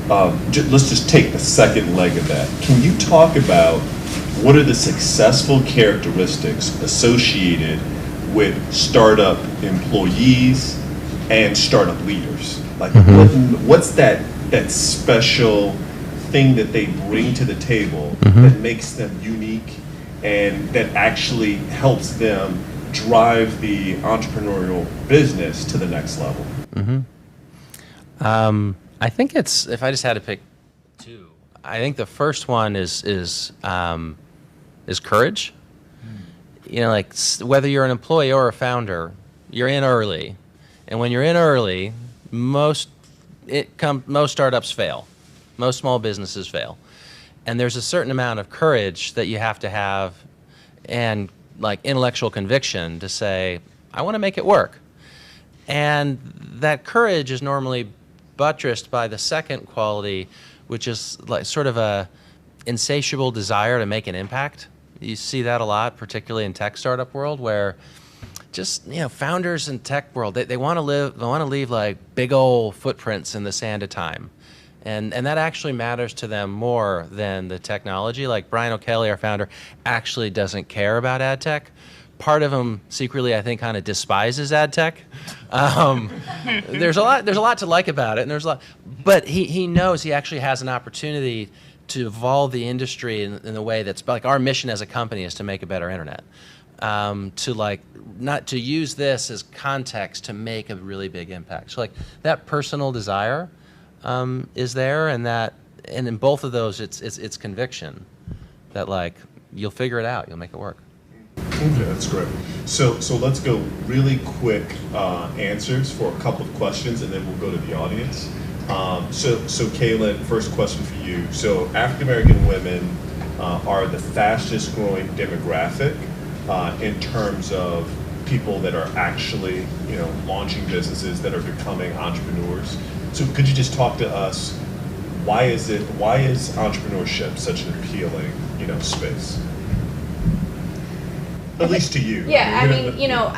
Let's just take the second leg of that. Can you talk about what are the successful characteristics associated with startup employees and startup leaders? Like, what's that special thing that they bring to the table that makes them unique and that actually helps them drive the entrepreneurial business to the next level? I think it's, if I just had to pick two, I think the first one is courage. You know, like whether you're an employee or a founder, you're in early, and when you're in early, most startups fail, most small businesses fail, and there's a certain amount of courage that you have to have, and like intellectual conviction to say, I want to make it work, and that courage is normally buttressed by the second quality, which is like sort of a insatiable desire to make an impact. You see that a lot, particularly in tech startup world, where just, you know, founders in tech world, they want to leave like big old footprints in the sand of time. And that actually matters to them more than the technology. Like Brian O'Kelly, our founder, actually doesn't care about ad tech. Part of him secretly, I think, kind of despises ad tech. There's a lot to like about it, and there's a lot, but he knows he actually has an opportunity to evolve the industry in a way that's like our mission as a company is to make a better internet. Not to use this as context to make a really big impact. So like that personal desire is there, and in both of those, it's conviction that like you'll figure it out, you'll make it work. Okay, that's great. So let's go really quick answers for a couple of questions, and then we'll go to the audience. So Kalyn, first question for you. So African American women are the fastest growing demographic in terms of people that are actually, you know, launching businesses, that are becoming entrepreneurs. So could you just talk to us, why is entrepreneurship such an appealing, you know, space? At least to you. Yeah, I mean, you know,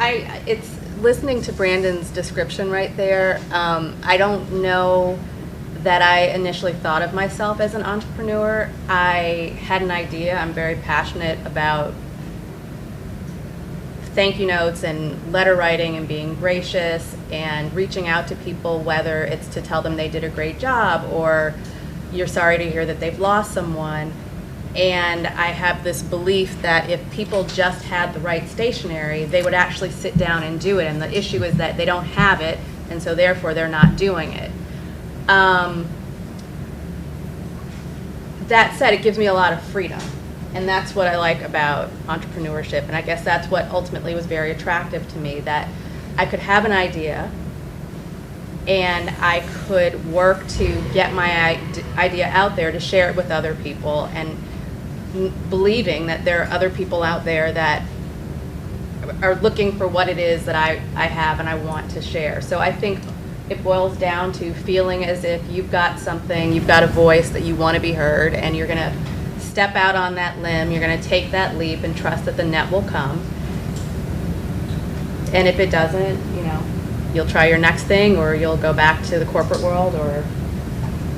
it's listening to Brandon's description right there. I don't know that I initially thought of myself as an entrepreneur. I had an idea. I'm very passionate about thank you notes and letter writing and being gracious and reaching out to people, whether it's to tell them they did a great job or you're sorry to hear that they've lost someone. And I have this belief that if people just had the right stationery, they would actually sit down and do it. And the issue is that they don't have it, and so therefore they're not doing it. That said, it gives me a lot of freedom. And that's what I like about entrepreneurship. And I guess that's what ultimately was very attractive to me, that I could have an idea and I could work to get my idea out there to share it with other people, and believing that there are other people out there that are looking for what it is that I have and I want to share. So I think it boils down to feeling as if you've got something, you've got a voice that you want to be heard, and you're going to step out on that limb, you're going to take that leap and trust that the net will come. And if it doesn't, you know, you'll try your next thing, or you'll go back to the corporate world, or,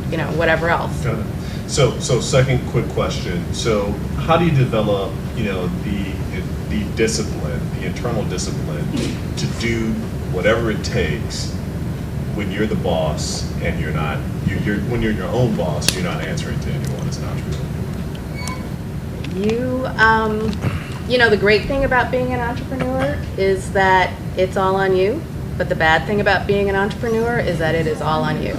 you know, whatever else. Got it. So second quick question. So how do you develop, you know, the discipline, the internal discipline to do whatever it takes when you're the boss and you're not, when you're your own boss, you're not answering to anyone as an entrepreneur? You know, the great thing about being an entrepreneur is that it's all on you. But the bad thing about being an entrepreneur is that it is all on you.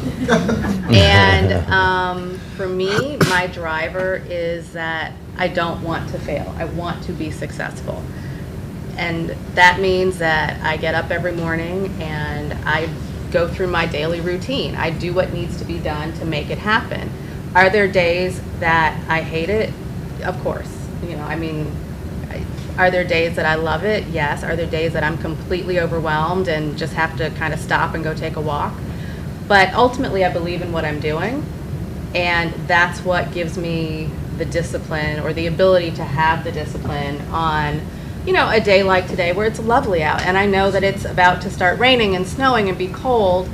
And for me, my driver is that I don't want to fail. I want to be successful. And that means that I get up every morning and I go through my daily routine. I do what needs to be done to make it happen. Are there days that I hate it? Of course. You know, I mean, are there days that I love it? Yes. Are there days that I'm completely overwhelmed and just have to kind of stop and go take a walk? But ultimately, I believe in what I'm doing, and that's what gives me the discipline, or the ability to have the discipline on, you know, a day like today where it's lovely out, and I know that it's about to start raining and snowing and be cold,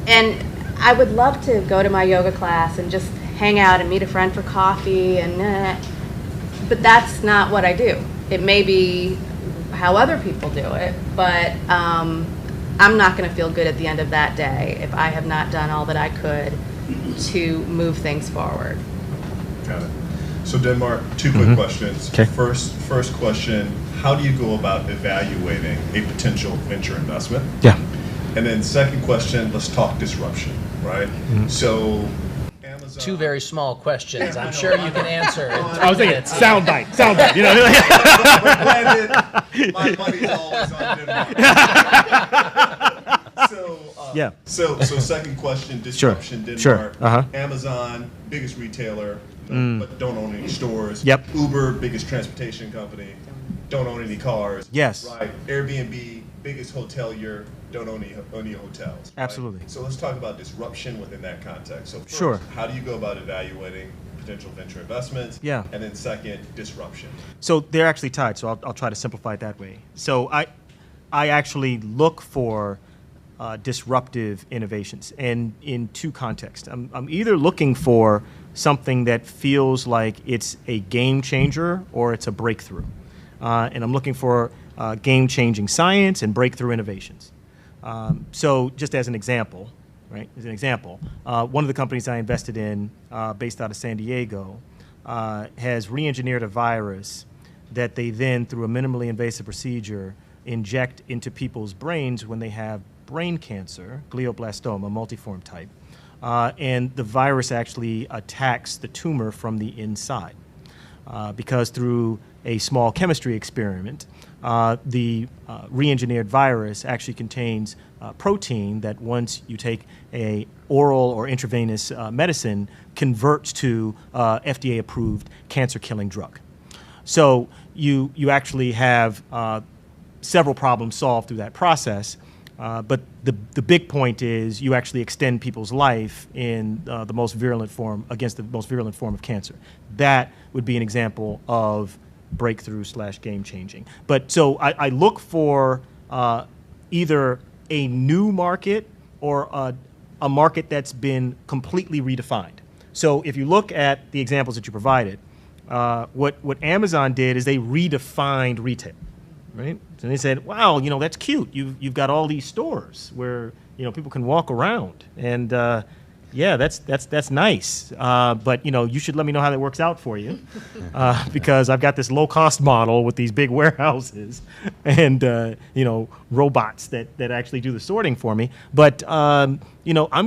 and I would love to go to my yoga class and just hang out and meet a friend for coffee, and but that's not what I do. It may be how other people do it, but I'm not going to feel good at the end of that day if I have not done all that I could to move things forward. Got it. So Denmark, two quick questions. Okay. First question, how do you go about evaluating a potential venture investment? Yeah. And then second question, let's talk disruption, right? So Amazon. Two very small questions. Yeah, I I'm know. sure you can answer. In 3 I was thinking minutes. soundbite, you know. But granted, my money's always on Denmark. So, Yeah. So second question, disruption, Denmark. Sure. Uh-huh. Amazon, biggest retailer, but don't own any stores. Yep. Uber, biggest transportation company, don't own any cars. Yes. Right. Airbnb, biggest hotelier, don't own any hotels. Right? Absolutely. So let's talk about disruption within that context. So first, Sure. how do you go about evaluating potential venture investments? Yeah. And then second, disruption. So they're actually tied. So I'll try to simplify it that way. So I actually look for disruptive innovations, and in two contexts. I'm either looking for something that feels like it's a game changer or it's a breakthrough, and I'm looking for game-changing science and breakthrough innovations. So just as an example, right? As an example, one of the companies I invested in, based out of San Diego, has re-engineered a virus that they then, through a minimally invasive procedure, inject into people's brains when they have brain cancer, glioblastoma, multiform type. And the virus actually attacks the tumor from the inside. Because through a small chemistry experiment, the re-engineered virus actually contains protein that once you take a oral or intravenous medicine converts to FDA-approved cancer-killing drug. So you actually have several problems solved through that process. But the big point is you actually extend people's life in the most virulent form, against the most virulent form of cancer. That would be an example of breakthrough / game changing. But so I look for either a new market or a market that's been completely redefined. So if you look at the examples that you provided, what Amazon did is they redefined retail. Right? And they said, wow, that's cute. You've got all these stores where, people can walk around. And yeah, that's nice. But, you should let me know how that works out for you. Because I've got this low-cost model with these big warehouses and, robots that actually do the sorting for me. But, I'm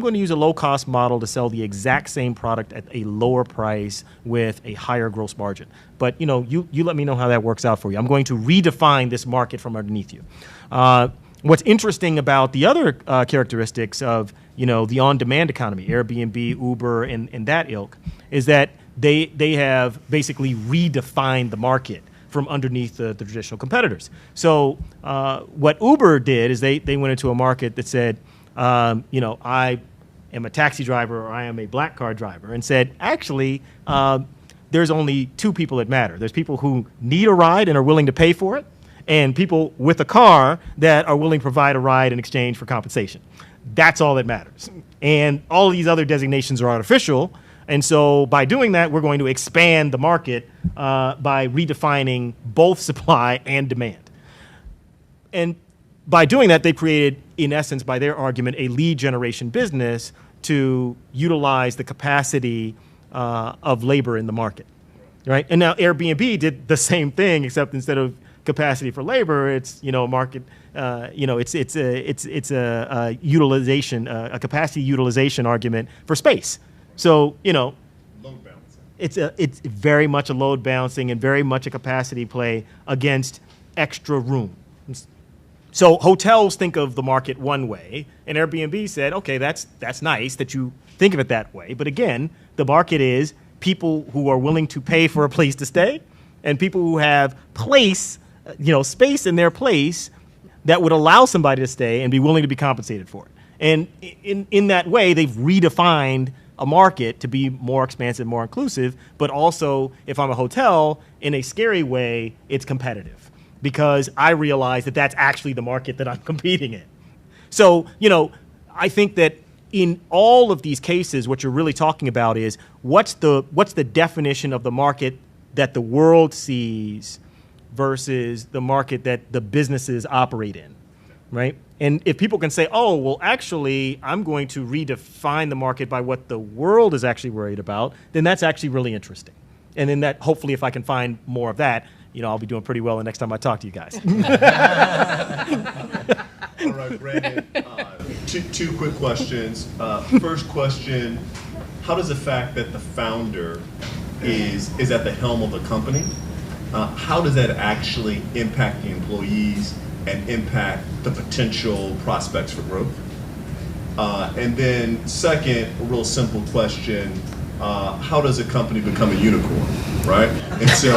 going to use a low-cost model to sell the exact same product at a lower price with a higher gross margin. But, you let me know how that works out for you. I'm going to redefine this market from underneath you. What's interesting about the other characteristics of, the on-demand economy, Airbnb, Uber, and that ilk, is that they have basically redefined the market from underneath the traditional competitors. So what Uber did is they went into a market that said, I am a taxi driver or I am a black car driver, and said, actually, there's only two people that matter. There's people who need a ride and are willing to pay for it, and people with a car that are willing to provide a ride in exchange for compensation. That's all that matters. And all these other designations are artificial. And so by doing that, we're going to expand the market by redefining both supply and demand. And by doing that, they created, in essence, by their argument, a lead generation business to utilize the capacity of labor in the market, right? And now Airbnb did the same thing, except instead of capacity for labor, it's a market. It's a utilization, a capacity utilization argument for space. So Load balancing. it's very much a load balancing and very much a capacity play against extra room. So hotels think of the market one way, and Airbnb said, okay, that's nice that you think of it that way. But again, the market is people who are willing to pay for a place to stay, and people who have space in their place that would allow somebody to stay and be willing to be compensated for it. And in that way, they've redefined a market to be more expansive, more inclusive, but also, if I'm a hotel, in a scary way, it's competitive because I realize that that's actually the market that I'm competing in. So, I think that in all of these cases, what you're really talking about is what's the definition of the market that the world sees versus the market that the businesses operate in, right? And if people can say, oh, well, actually, I'm going to redefine the market by what the world is actually worried about, then that's actually really interesting, And then that, hopefully, if I can find more of that, I'll be doing pretty well the next time I talk to you guys. All right, Brandon, two quick questions. First question, how does the fact that the founder is at the helm of the company, how does that actually impact the employees and impact the potential prospects for growth? And then second, a real simple question, how does a company become a unicorn, right? And so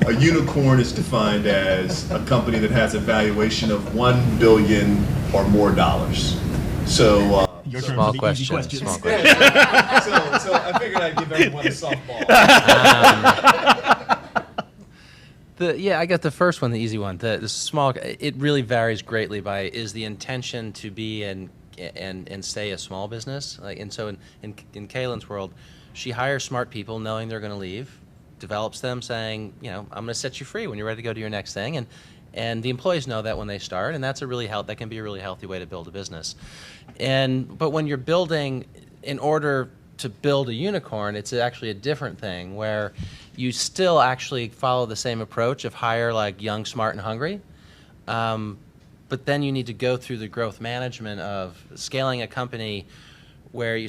a unicorn is defined as a company that has a valuation of $1 billion or more dollars. So Your turn Small for the question. easy questions. Small question. so I figured I'd give everyone a softball. I got the first one, the easy one. The small, it really varies greatly by, is the intention to be and stay a small business? And so in Kalyn's world, she hires smart people knowing they're going to leave, develops them saying, I'm going to set you free when you're ready to go to your next thing. And the employees know that when they start, and that can be a really healthy way to build a business. But when you're building, in order to build a unicorn, it's actually a different thing where you still actually follow the same approach of hire like young, smart, and hungry. But then you need to go through the growth management of scaling a company where you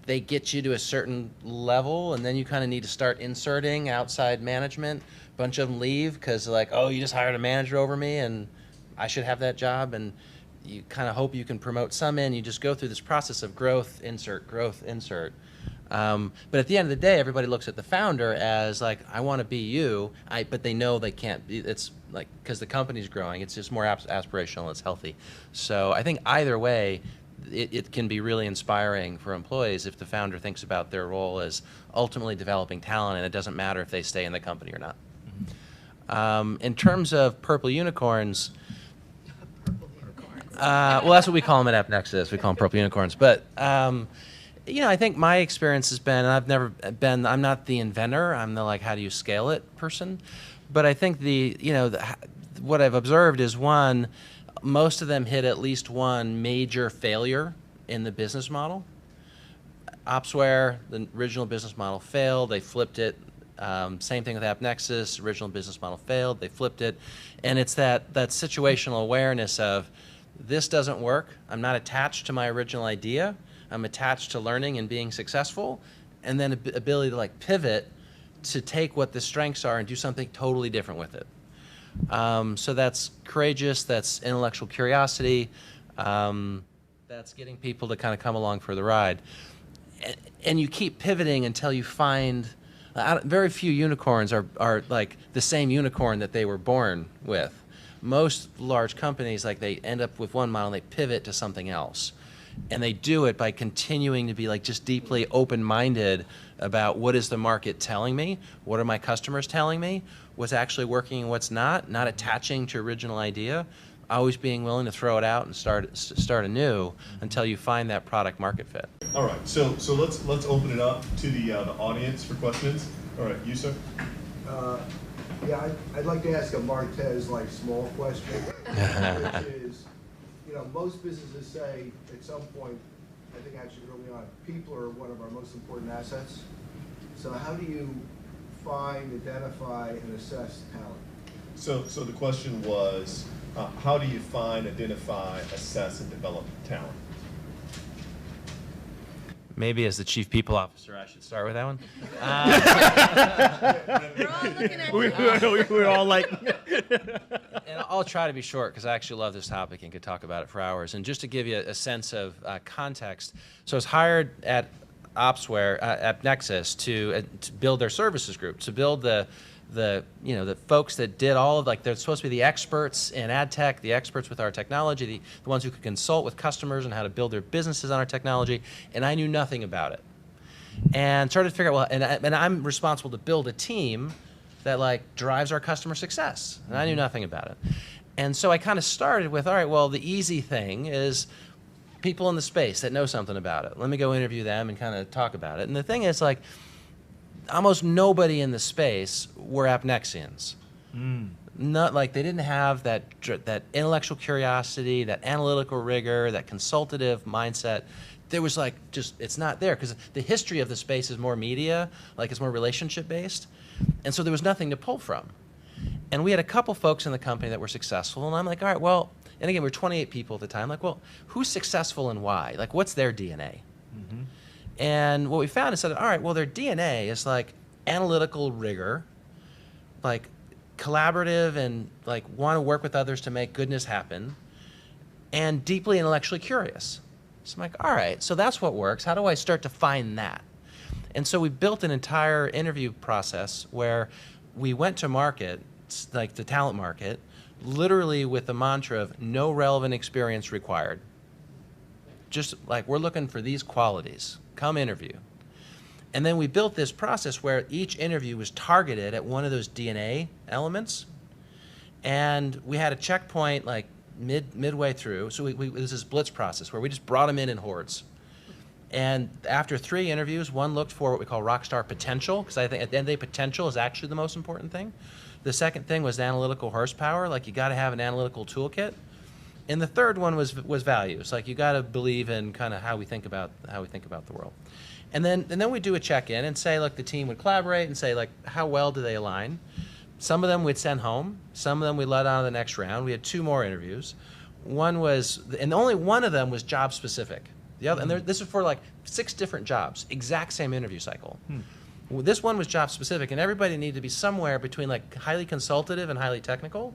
they get you to a certain level, and then you kind of need to start inserting outside management. A bunch of them leave because they're like, oh, you just hired a manager over me and I should have that job. And you kind of hope you can promote some in. You just go through this process of growth, insert, growth, insert. But at the end of the day, everybody looks at the founder as like, I want to be you, but they know they can't be. It's like, because the company's growing, it's just more aspirational, it's healthy. So I think either way, it can be really inspiring for employees if the founder thinks about their role as ultimately developing talent, and it doesn't matter if they stay in the company or not. In terms of purple unicorns, well, that's what we call them at AppNexus. We call them purple unicorns. But I think my experience has been, and I'm not the inventor. I'm the how do you scale it person. But I think what I've observed is one, most of them hit at least one major failure in the business model. Opsware, the original business model failed. They flipped it. Same thing with AppNexus. Original business model failed. They flipped it. And it's that situational awareness of, this doesn't work. I'm not attached to my original idea. I'm attached to learning and being successful, and then ability to pivot to take what the strengths are and do something totally different with it. So that's courageous, that's intellectual curiosity, that's getting people to kind of come along for the ride. And you keep pivoting until you find, very few unicorns are like the same unicorn that they were born with. Most large companies, they end up with one model and they pivot to something else. And they do it by continuing to be just deeply open-minded about what is the market telling me, what are my customers telling me, what's actually working and what's not attaching to original idea, always being willing to throw it out and start anew until you find that product market fit. All right, so let's open it up to the audience for questions. All right, you, sir. Yeah, I'd like to ask a Martez small question, which is, most businesses say at some point, I think actually early on, people are one of our most important assets. So how do you find, identify, and assess talent? So the question was, how do you find, identify, assess, and develop talent? Maybe as the chief people officer, I should start with that one. We're all looking at you. We're all like... And I'll try to be short because I actually love this topic and could talk about it for hours. And just to give you a sense of context, so I was hired at Opsware, at AppNexus, to build their services group, to build the folks that did all of, they're supposed to be the experts in ad tech, the experts with our technology, the ones who could consult with customers on how to build their businesses on our technology, and I knew nothing about it. And started to figure out, and I'm responsible to build a team that drives our customer success, and I knew nothing about it. And so I kind of started with, all right, well, the easy thing is people in the space that know something about it. Let me go interview them and kind of talk about it. And the thing is, almost nobody in the space were AppNexians. Not they didn't have that intellectual curiosity, that analytical rigor, that consultative mindset there was like it's not there because the history of the space is more media, like it's more relationship based, and so there was nothing to pull from. And we had a couple folks in the company that were successful, and I'm like, all right, well, and again, we were 28 people at the time, like, well, who's successful and why? Like, what's their DNA? Mm-hmm. And what we found is that, all right, well, their DNA is like analytical rigor, like collaborative and like want to work with others to make goodness happen, and deeply intellectually curious. So I'm like, all right, so that's what works. How do I start to find that? And so we built an entire interview process where we went to market, like the talent market, literally with the mantra of no relevant experience required. Just like, we're looking for these qualities. Come interview. And then we built this process where each interview was targeted at one of those DNA elements. And we had a checkpoint like midway through. So this is this blitz process where we just brought them in hordes. And after 3 interviews, one looked for what we call rockstar potential, because I think at the end of the day, potential is actually the most important thing. The second thing was analytical horsepower, like you got to have an analytical toolkit. And the third one was values, like you got to believe in kind of how we think about the world. And then we do a check-in and say, look, the team would collaborate and say, like, how well do they align? Some of them we'd send home. Some of them we let on to the next round. We had 2 more interviews. One was, and only one of them was job specific. The other, and this was for like 6 different jobs, exact same interview cycle. Well, this one was job specific, and everybody needed to be somewhere between like highly consultative and highly technical.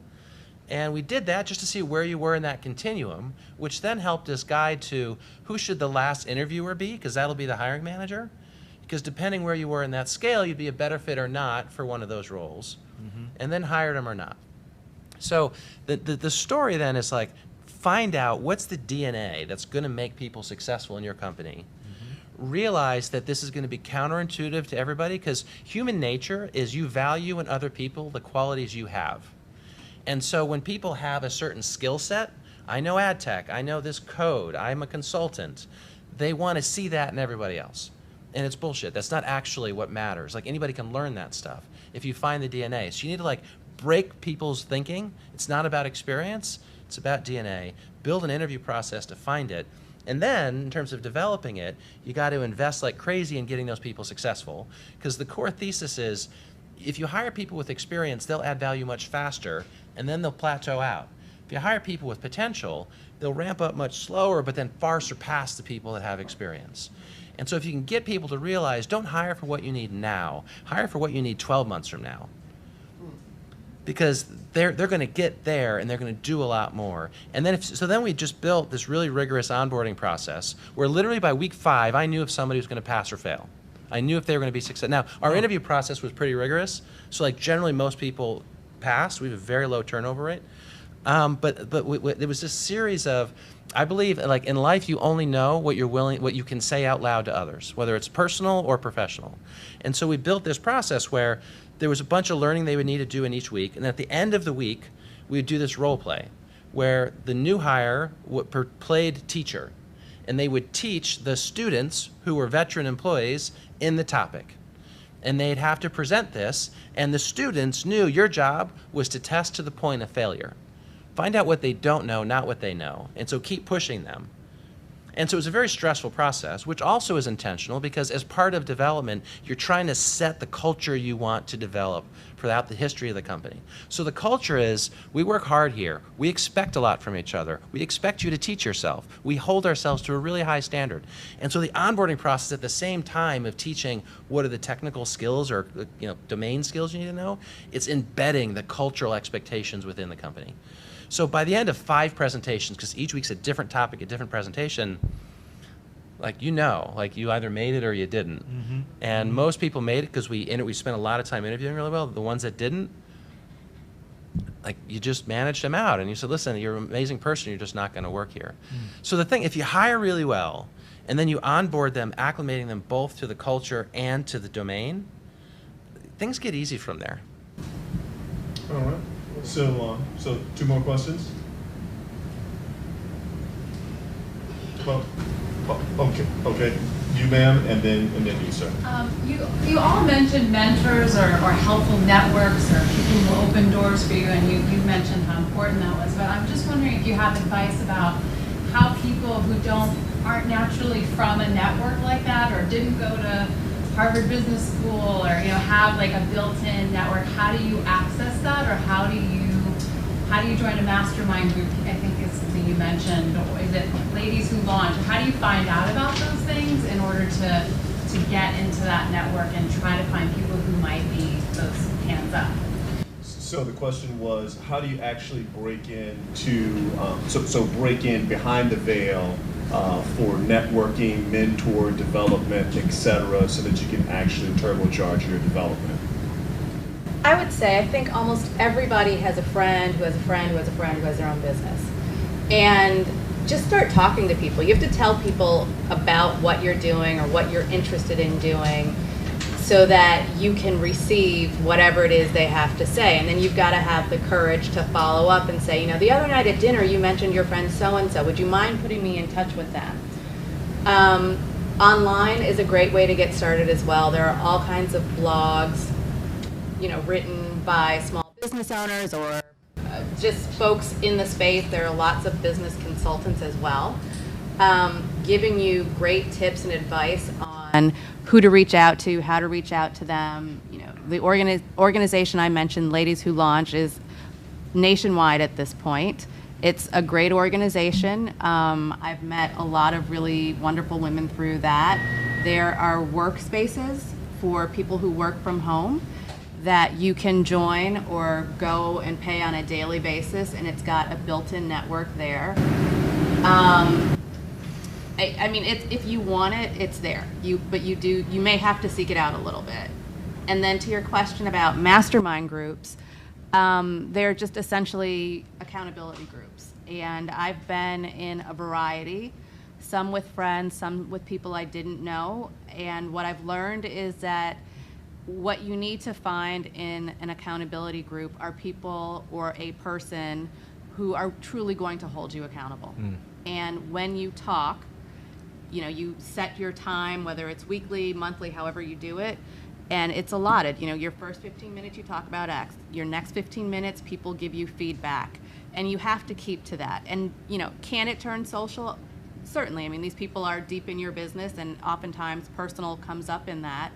And we did that just to see where you were in that continuum, which then helped us guide to who should the last interviewer be, because that'll be the hiring manager. Because depending where you were in that scale, you'd be a better fit or not for one of those roles, and then hired them or not. So the story then is like, find out what's the DNA that's going to make people successful in your company. Realize that this is going to be counterintuitive to everybody, because human nature is you value in other people the qualities you have. And so when people have a certain skill set, I know ad tech, I know this code, I'm a consultant, they want to see that in everybody else. And it's bullshit. That's not actually what matters. Like, anybody can learn that stuff if you find the DNA. So you need to like break people's thinking. It's not about experience, it's about DNA. Build an interview process to find it. And then, in terms of developing it, you got to invest like crazy in getting those people successful. Because the core thesis is, if you hire people with experience, they'll add value much faster, and then they'll plateau out. If you hire people with potential, they'll ramp up much slower, but then far surpass the people that have experience. And so if you can get people to realize, don't hire for what you need now, hire for what you need 12 months from now. Because they're going to get there and they're going to do a lot more. And then then we just built this really rigorous onboarding process where literally by week 5, I knew if somebody was going to pass or fail. I knew if they were going to be successful. Now, our interview process was pretty rigorous. So like generally most people passed. We have a very low turnover rate. But there was this series of, I believe, like in life, you only know what you can say out loud to others, whether it's personal or professional. And so we built this process where there was a bunch of learning they would need to do in each week, and at the end of the week, we would do this role play, where the new hire played teacher, and they would teach the students who were veteran employees in the topic. And they'd have to present this, and the students knew your job was to test to the point of failure. Find out what they don't know, not what they know. And so keep pushing them. And so it was a very stressful process, which also is intentional, because as part of development, you're trying to set the culture you want to develop throughout the history of the company. So the culture is, we work hard here. We expect a lot from each other. We expect you to teach yourself. We hold ourselves to a really high standard. And so the onboarding process, at the same time of teaching what are the technical skills or domain skills you need to know, it's embedding the cultural expectations within the company. So by the end of 5 presentations, because each week's a different topic, a different presentation, like you either made it or you didn't. And most people made it because we spent a lot of time interviewing really well. The ones that didn't, like you just managed them out. And you said, listen, you're an amazing person, you're just not going to work here. So the thing, if you hire really well, and then you onboard them, acclimating them both to the culture and to the domain, things get easy from there. All right. So 2 more questions? Well, okay. You, ma'am, and then you, sir. You all mentioned mentors or helpful networks or people who open doors for you, and you mentioned how important that was. But I'm just wondering if you have advice about how people who don't aren't naturally from a network like that, or didn't go to Harvard Business School, or have like a built-in network, how do you access that, or how do you join a mastermind group? I think is something you mentioned. Or is it Ladies Who Launch? Or how do you find out about those things in order to get into that network and try to find people who might be those hands up? So the question was, how do you actually break into, so break in behind the veil for networking, mentor, development, etc., so that you can actually turbocharge your development? I would say I think almost everybody has a friend who has a friend who has a friend who has their own business. And just start talking to people. You have to tell people about what you're doing or what you're interested in doing so that you can receive whatever it is they have to say. And then you've got to have the courage to follow up and say, the other night at dinner you mentioned your friend so-and-so. Would you mind putting me in touch with them? Online is a great way to get started as well. There are all kinds of blogs, written by small business owners or just folks in the space. There are lots of business consultants as well, giving you great tips and advice on who to reach out to, how to reach out to them. The organization I mentioned, Ladies Who Launch, is nationwide at this point. It's a great organization. I've met a lot of really wonderful women through that. There are workspaces for people who work from home that you can join or go and pay on a daily basis, and it's got a built-in network there. I mean, if you want it, it's there. But you may have to seek it out a little bit. And then to your question about mastermind groups, they're just essentially accountability groups. And I've been in a variety, some with friends, some with people I didn't know. And what I've learned is that what you need to find in an accountability group are people or a person who are truly going to hold you accountable. And when you talk, you set your time, whether it's weekly, monthly, however you do it, and it's allotted. Your first 15 minutes you talk about X. Your next 15 minutes people give you feedback, and you have to keep to that. And can it turn social? Certainly. I mean, these people are deep in your business, and oftentimes personal comes up in that.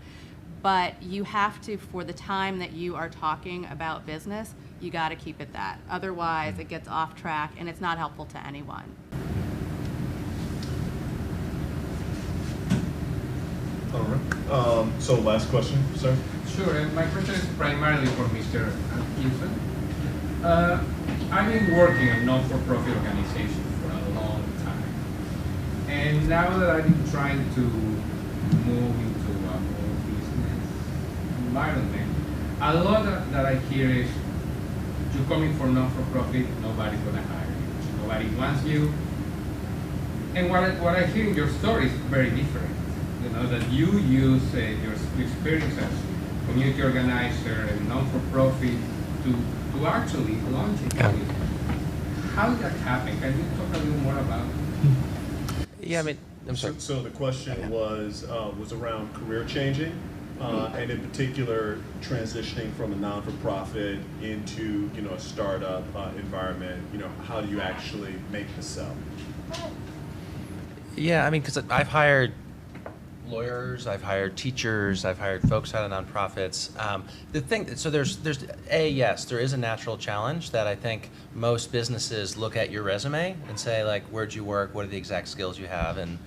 But you have to, for the time that you are talking about business, you got to keep it that. Otherwise, it gets off track, and it's not helpful to anyone. All right. So last question, sir. Sure. My question is primarily for Mr. Atkinson. I've been working in not-for-profit organizations for a long time. And now that I've been trying to move into a more business environment, a lot that I hear is, you're coming for not-for-profit, nobody's going to hire you. Nobody wants you. And what I hear in your story is very different. That you use your experience as community organizer and non-for-profit to actually launch it. Yeah. How did that happen? Can you talk a little more about it? Yeah, I mean, I'm sorry. So the question was around career changing, and in particular transitioning from a non-for-profit into a startup environment. How do you actually make the sell? Yeah, I mean, because I've hired lawyers, I've hired teachers, I've hired folks out of nonprofits. The thing, so yes, there is a natural challenge that I think most businesses look at your resume and say, like, where'd you work, what are the exact skills you have, and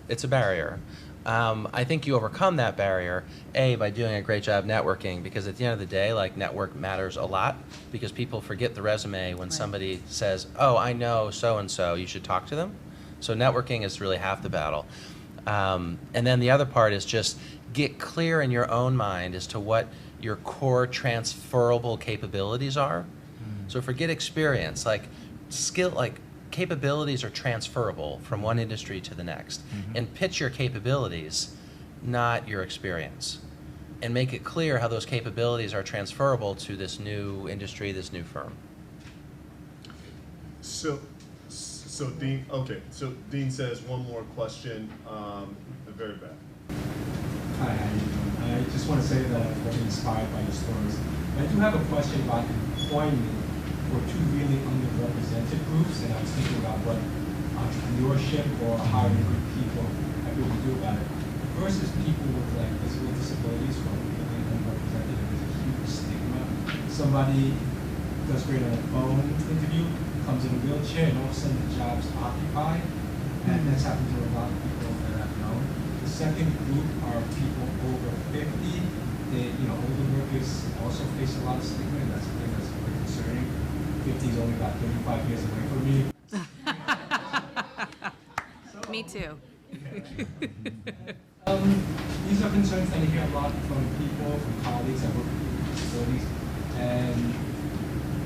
it's a barrier. I think you overcome that barrier, by doing a great job networking, because at the end of the day, like, network matters a lot, because people forget the resume when somebody says, oh, I know so-and-so, you should talk to them. So networking is really half the battle. And then the other part is just get clear in your own mind as to what your core transferable capabilities are. So forget experience, like capabilities are transferable from one industry to the next. And pitch your capabilities, not your experience. And make it clear how those capabilities are transferable to this new industry, this new firm. So Dean, okay. So Dean says one more question. The very back. Hi, I just want to say that I'm very inspired by your stories. I do have a question about employment for two really underrepresented groups, and I was thinking about what entrepreneurship or hiring good people and what we do about it. Versus people with like physical disabilities from feeling unrepresented, there's a huge stigma. Somebody does great on a phone interview, comes in a wheelchair, and all of a sudden the job's occupied. And that's happened to a lot of people that I've known. The second group are people over 50. They, older workers also face a lot of stigma, and that's something that's very concerning. 50 is only about 35 years away from me. Me too. These are concerns that I hear a lot from people, from colleagues that work with disabilities, and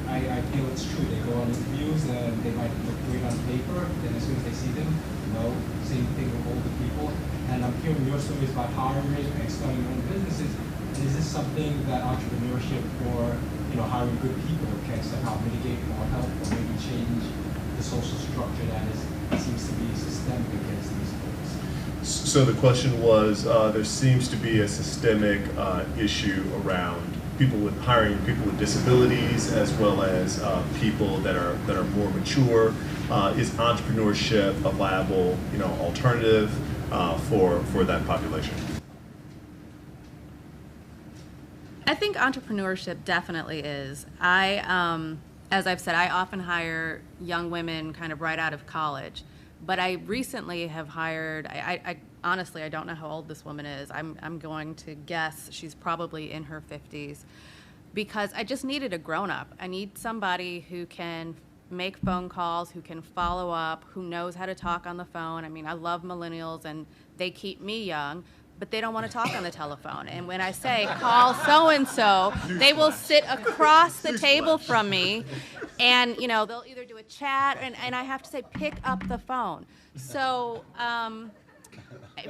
I feel it's true. They go on interviews and they might look great on paper, then as soon as they see them, no. Same thing with older people. And I'm hearing your stories about hiring and starting your own businesses. And is this something that entrepreneurship or hiring good people can somehow mitigate or help or maybe change the social structure that seems to be systemic against these folks? So the question was, there seems to be a systemic issue around hiring people with disabilities, as well as people that are more mature. Is entrepreneurship a viable, alternative for that population? I think entrepreneurship definitely is. As I've said, I often hire young women kind of right out of college, but I recently have hired, I honestly, I don't know how old this woman is. I'm going to guess she's probably in her 50s, because I just needed a grown-up. I need somebody who can make phone calls, who can follow up, who knows how to talk on the phone. I mean, I love millennials and they keep me young, but they don't want to talk on the telephone. And when I say, call so-and-so, they will sit across the table from me and, they'll either do a chat and I have to say, pick up the phone. So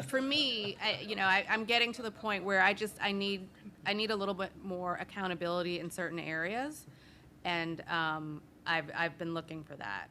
for me, I'm getting to the point where I need a little bit more accountability in certain areas. And I've been looking for that.